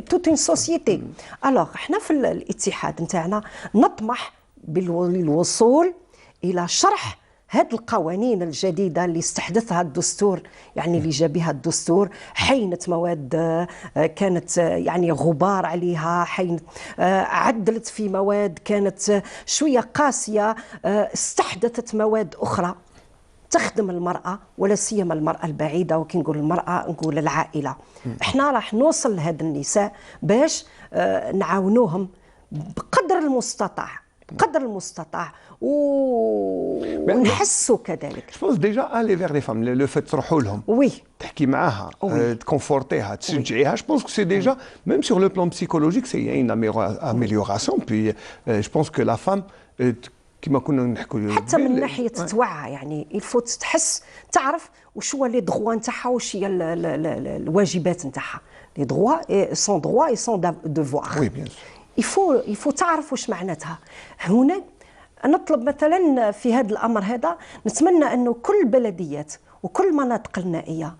توت اون سوسيتي. الوغ احنا في الاتحاد نتاعنا نطمح بالوصول الى شرح هذه القوانين الجديده اللي استحدثها الدستور، يعني اللي جا بها الدستور. حينت مواد كانت يعني غبار عليها، حينت عدلت في مواد كانت شويه قاسيه، استحدثت مواد اخرى تخدم المرأة ولا سيما المرأة البعيدة. وكي نقول المرأة نقول العائلة. احنا راح نوصل لهذا النساء باش نعاونوهم بقدر المستطاع ونحسوا كذلك. Je pense déjà aller vers les femmes, le fait تروحوا لهم. Oui. تحكي معاها، تكونفورتيها، تشجعيها. Je pense que c'est déjà, même sur le plan psychologique, c'est une amélioration. Puis je pense que la femme كما كنا نحكوا حتى من ناحيه التوعى، يعني الفو تحس تعرف وش هو لي دروا نتاعها وش هي الواجبات نتاعها. لي دروا سون دروا اي سون دوفوار. وي بيان سور. يفو تعرف واش معناتها. هنا نطلب مثلا في هذا الامر هذا، نتمنى انه كل البلديات وكل المناطق النائيه،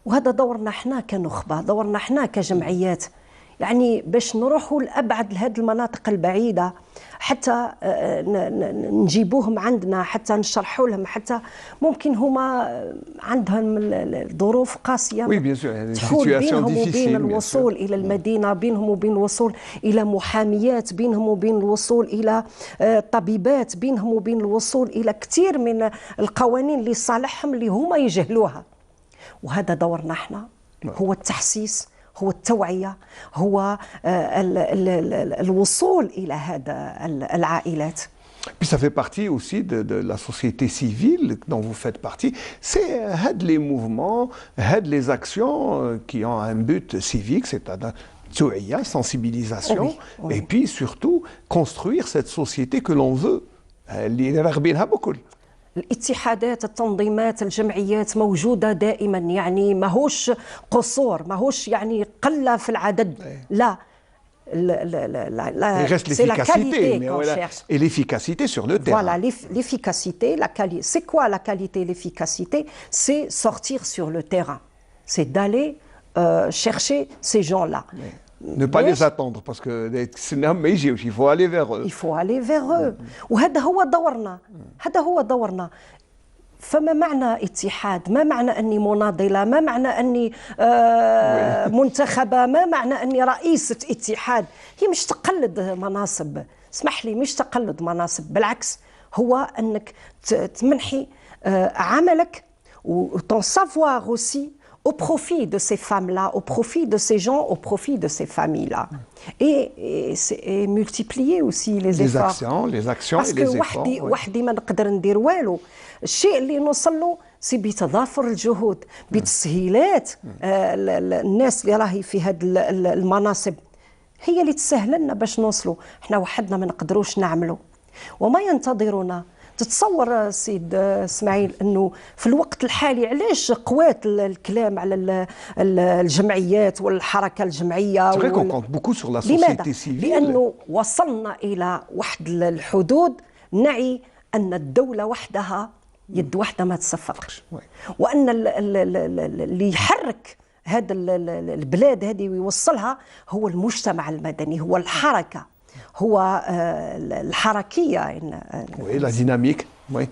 وهذا دورنا احنا كنخبه، دورنا احنا كجمعيات، يعني باش نروحوا لابعد لهذه المناطق البعيده، حتى نجيبوهم عندنا، حتى نشرحوا لهم، حتى ممكن هما عندهم الظروف قاسيه تحول بينهم وبين الوصول الى المدينه، بينهم وبين الوصول الى محاميات، بينهم وبين الوصول الى طبيبات، بينهم وبين الوصول الى كثير من القوانين اللي صالحهم اللي هما يجهلوها. وهذا دورنا احنا، هو التحسيس، هو التوعية، هو الوصول إلى هذا العائلات. Puis ça fait partie aussi de la société civile dont vous faites partie. C'est les mouvements, les actions qui ont un but civique, c'est-à-dire توعية, sensibilisation, et puis surtout construire cette société que l'on veut. اللي راغبينها بكل. الاتحادات، التنظيمات، الجمعيات موجودة دائما، يعني ماهوش قصور، ماهوش يعني قلة في العدد، لا. C'est la qualité qu'on cherche. Et l'efficacité sur le terrain. Voilà, l'efficacité, c'est quoi la qualité et l'efficacité? C'est sortir sur le terrain, c'est d'aller chercher ces gens-là. Ne pas les attendre parce que il faut aller vers eux. Il faut aller vers eux. وهذا هو دورنا، هذا هو دورنا. فما معنى اتحاد؟ ما معنى أني مناضلة؟ ما معنى أني منتخبة؟ ما معنى أني رئيسة اتحاد؟ هي مش تقلد مناصب، اسمح لي، مش تقلد مناصب، بالعكس هو أنك تمنحي عملك وton savoir aussi au profit de ces femmes-là, au profit de ces gens, au profit de ces familles-là. Et multiplier aussi les efforts. Les actions et les efforts. Parce que وحدي ما نقدر ندير والو. الشيء اللي نوصل له سي بتضافر الجهود، بتسهيلات الناس اللي راهي في هذه المناصب هي اللي تسهل لنا باش نوصلوا. احنا وحدنا ما نقدروش نعملوا وما ينتظرنا. تتصور سيد اسماعيل انه في الوقت الحالي علاش قوات الكلام على الجمعيات والحركه الجمعيه لماذا؟ لانه وصلنا الى واحد الحدود نعي ان الدوله وحدها يد واحده ما تصفقش، وان اللي يحرك هذا البلاد هذه ويوصلها هو المجتمع المدني، هو الحركه، هو الحركيه. لا ديناميك.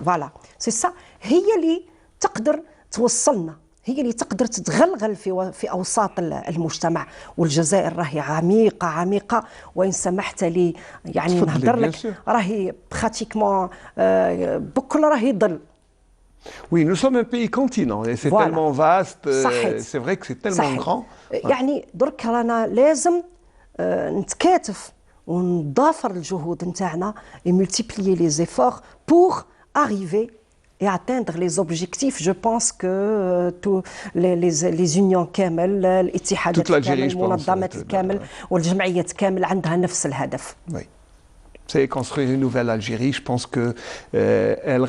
فوالا سي سا، هي اللي تقدر توصلنا، هي اللي تقدر تتغلغل في اوساط المجتمع. والجزائر راهي عميقه عميقه، وان سمحت لي يعني نهضر لك راهي براتيكمون بكل راهي ظل. Oui, nous sommes un pays continent et c'est tellement vaste, c'est vrai que c'est tellement grand. يعني درك رانا لازم نتكاتف ونضافر الجهود نتاعنا et multiplier les efforts pour arriver et atteindre les objectifs. Je pense que tous les unions كامل، الاتحادات كامل، المنظمات كامل والجمعيات كامل عندها نفس الهدف. Oui. C'est construire une nouvelle Algérie. Je pense que elle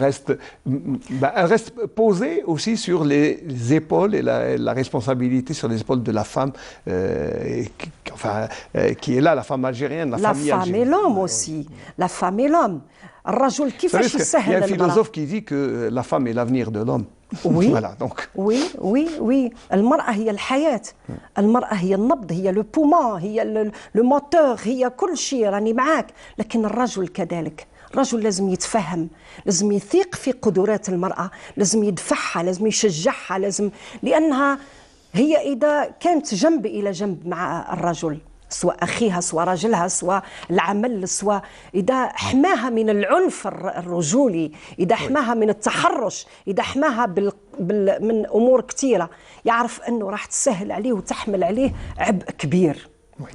reste posée aussi sur les épaules et la responsabilité sur les épaules de la femme, qui est là, la femme algérienne, la famille algérienne. La femme et l'homme aussi. La femme et l'homme. الرجل كيفاش يسهل. Il y a un philosophe qui dit que la femme est l'avenir de l'homme. Oui. Voilà, donc. Oui. المرأة هي الحياة، المرأة هي النبض، هي لو بومان، هي لو موتور، هي كل شيء. راني معاك. لكن الرجل كذلك، الرجل لازم يتفهم، لازم يثيق في قدرات المرأة، لازم يدفعها، لازم يشجعها، لازم، لأنها هي إذا كانت جنب إلى جنب مع الرجل، سواء أخيها سواء رجلها سواء العمل، سواء إذا حماها من العنف الرجولي، إذا حماها من التحرش، إذا حماها من أمور كثيرة، يعرف أنه راح تسهل عليه وتحمل عليه عبء كبير. Oui.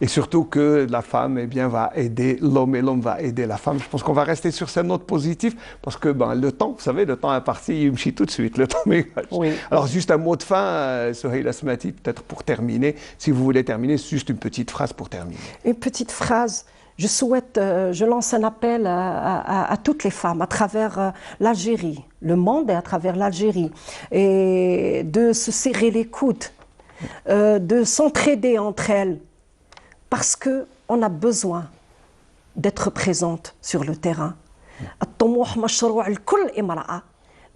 Et surtout que la femme va aider l'homme et l'homme va aider la femme. Je pense qu'on va rester sur cette note positive parce que le temps, vous savez, le temps est parti, il me chie tout de suite. Le temps oui. Alors juste un mot de fin, Soheila Smati, peut-être pour terminer, si vous voulez terminer, juste une petite phrase pour terminer. Une petite phrase. Je souhaite, je lance un appel à toutes les femmes à travers l'Algérie, le monde et à travers l'Algérie, et de se serrer les coudes, de s'entraider entre elles. Parce qu'on a besoin d'être présente sur le terrain. الطموح مشروع لكل امرأة،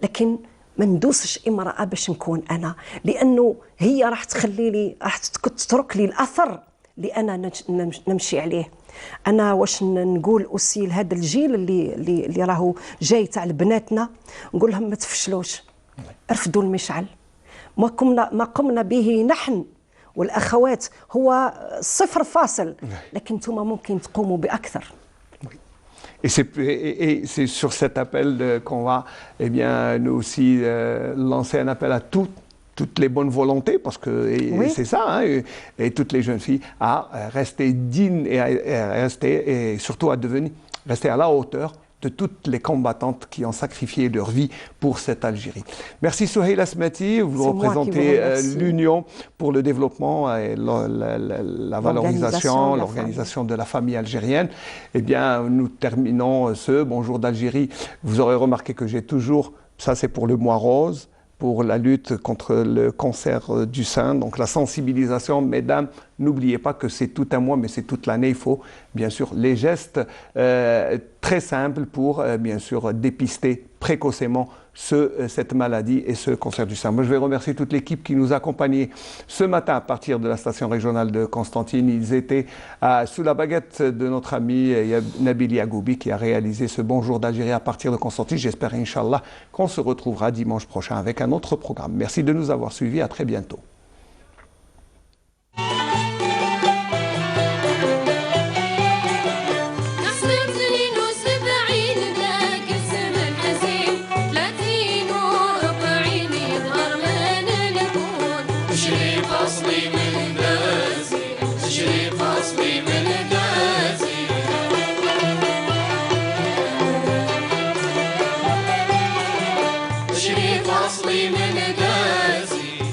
لكن ما ندوسش امرأة باش نكون أنا، لأنه هي راح تخلي لي، راح تترك لي الأثر اللي أنا نمشي عليه. أنا واش نقول أوسي لهذا الجيل اللي راهو جاي تاع بناتنا، نقول لهم ما تفشلوش، ارفدوا المشعل. ما قمنا به نحن والأخوات هو صفر فاصل، لكن انتم ممكن تقوموا بأكثر. Et c'est sur cet appel qu'on va nous aussi lancer un appel à toutes les bonnes volontés, parce que c'est ça, et toutes les jeunes filles, à rester dignes et à rester, et surtout à rester à la hauteur de toutes les combattantes qui ont sacrifié leur vie pour cette Algérie. Merci Soheila Smati, vous représentez l'Union pour le développement et la valorisation, l'organisation de la famille algérienne. Eh bien, nous terminons ce Bonjour d'Algérie. Vous aurez remarqué que j'ai toujours, ça c'est pour le mois rose, pour la lutte contre le cancer du sein, donc la sensibilisation. Mesdames, n'oubliez pas que c'est tout un mois, mais c'est toute l'année. Il faut bien sûr les gestes très simples pour bien sûr dépister précocement cette maladie et ce cancer du sein. Moi, je vais remercier toute l'équipe qui nous accompagnait ce matin à partir de la station régionale de Constantine. Ils étaient sous la baguette de notre ami Nabil Yagoubi qui a réalisé ce Bonjour d'Algérie à partir de Constantine. J'espère, Inch'Allah, qu'on se retrouvera dimanche prochain avec un autre programme. Merci de nous avoir suivis. À très bientôt. من قاسي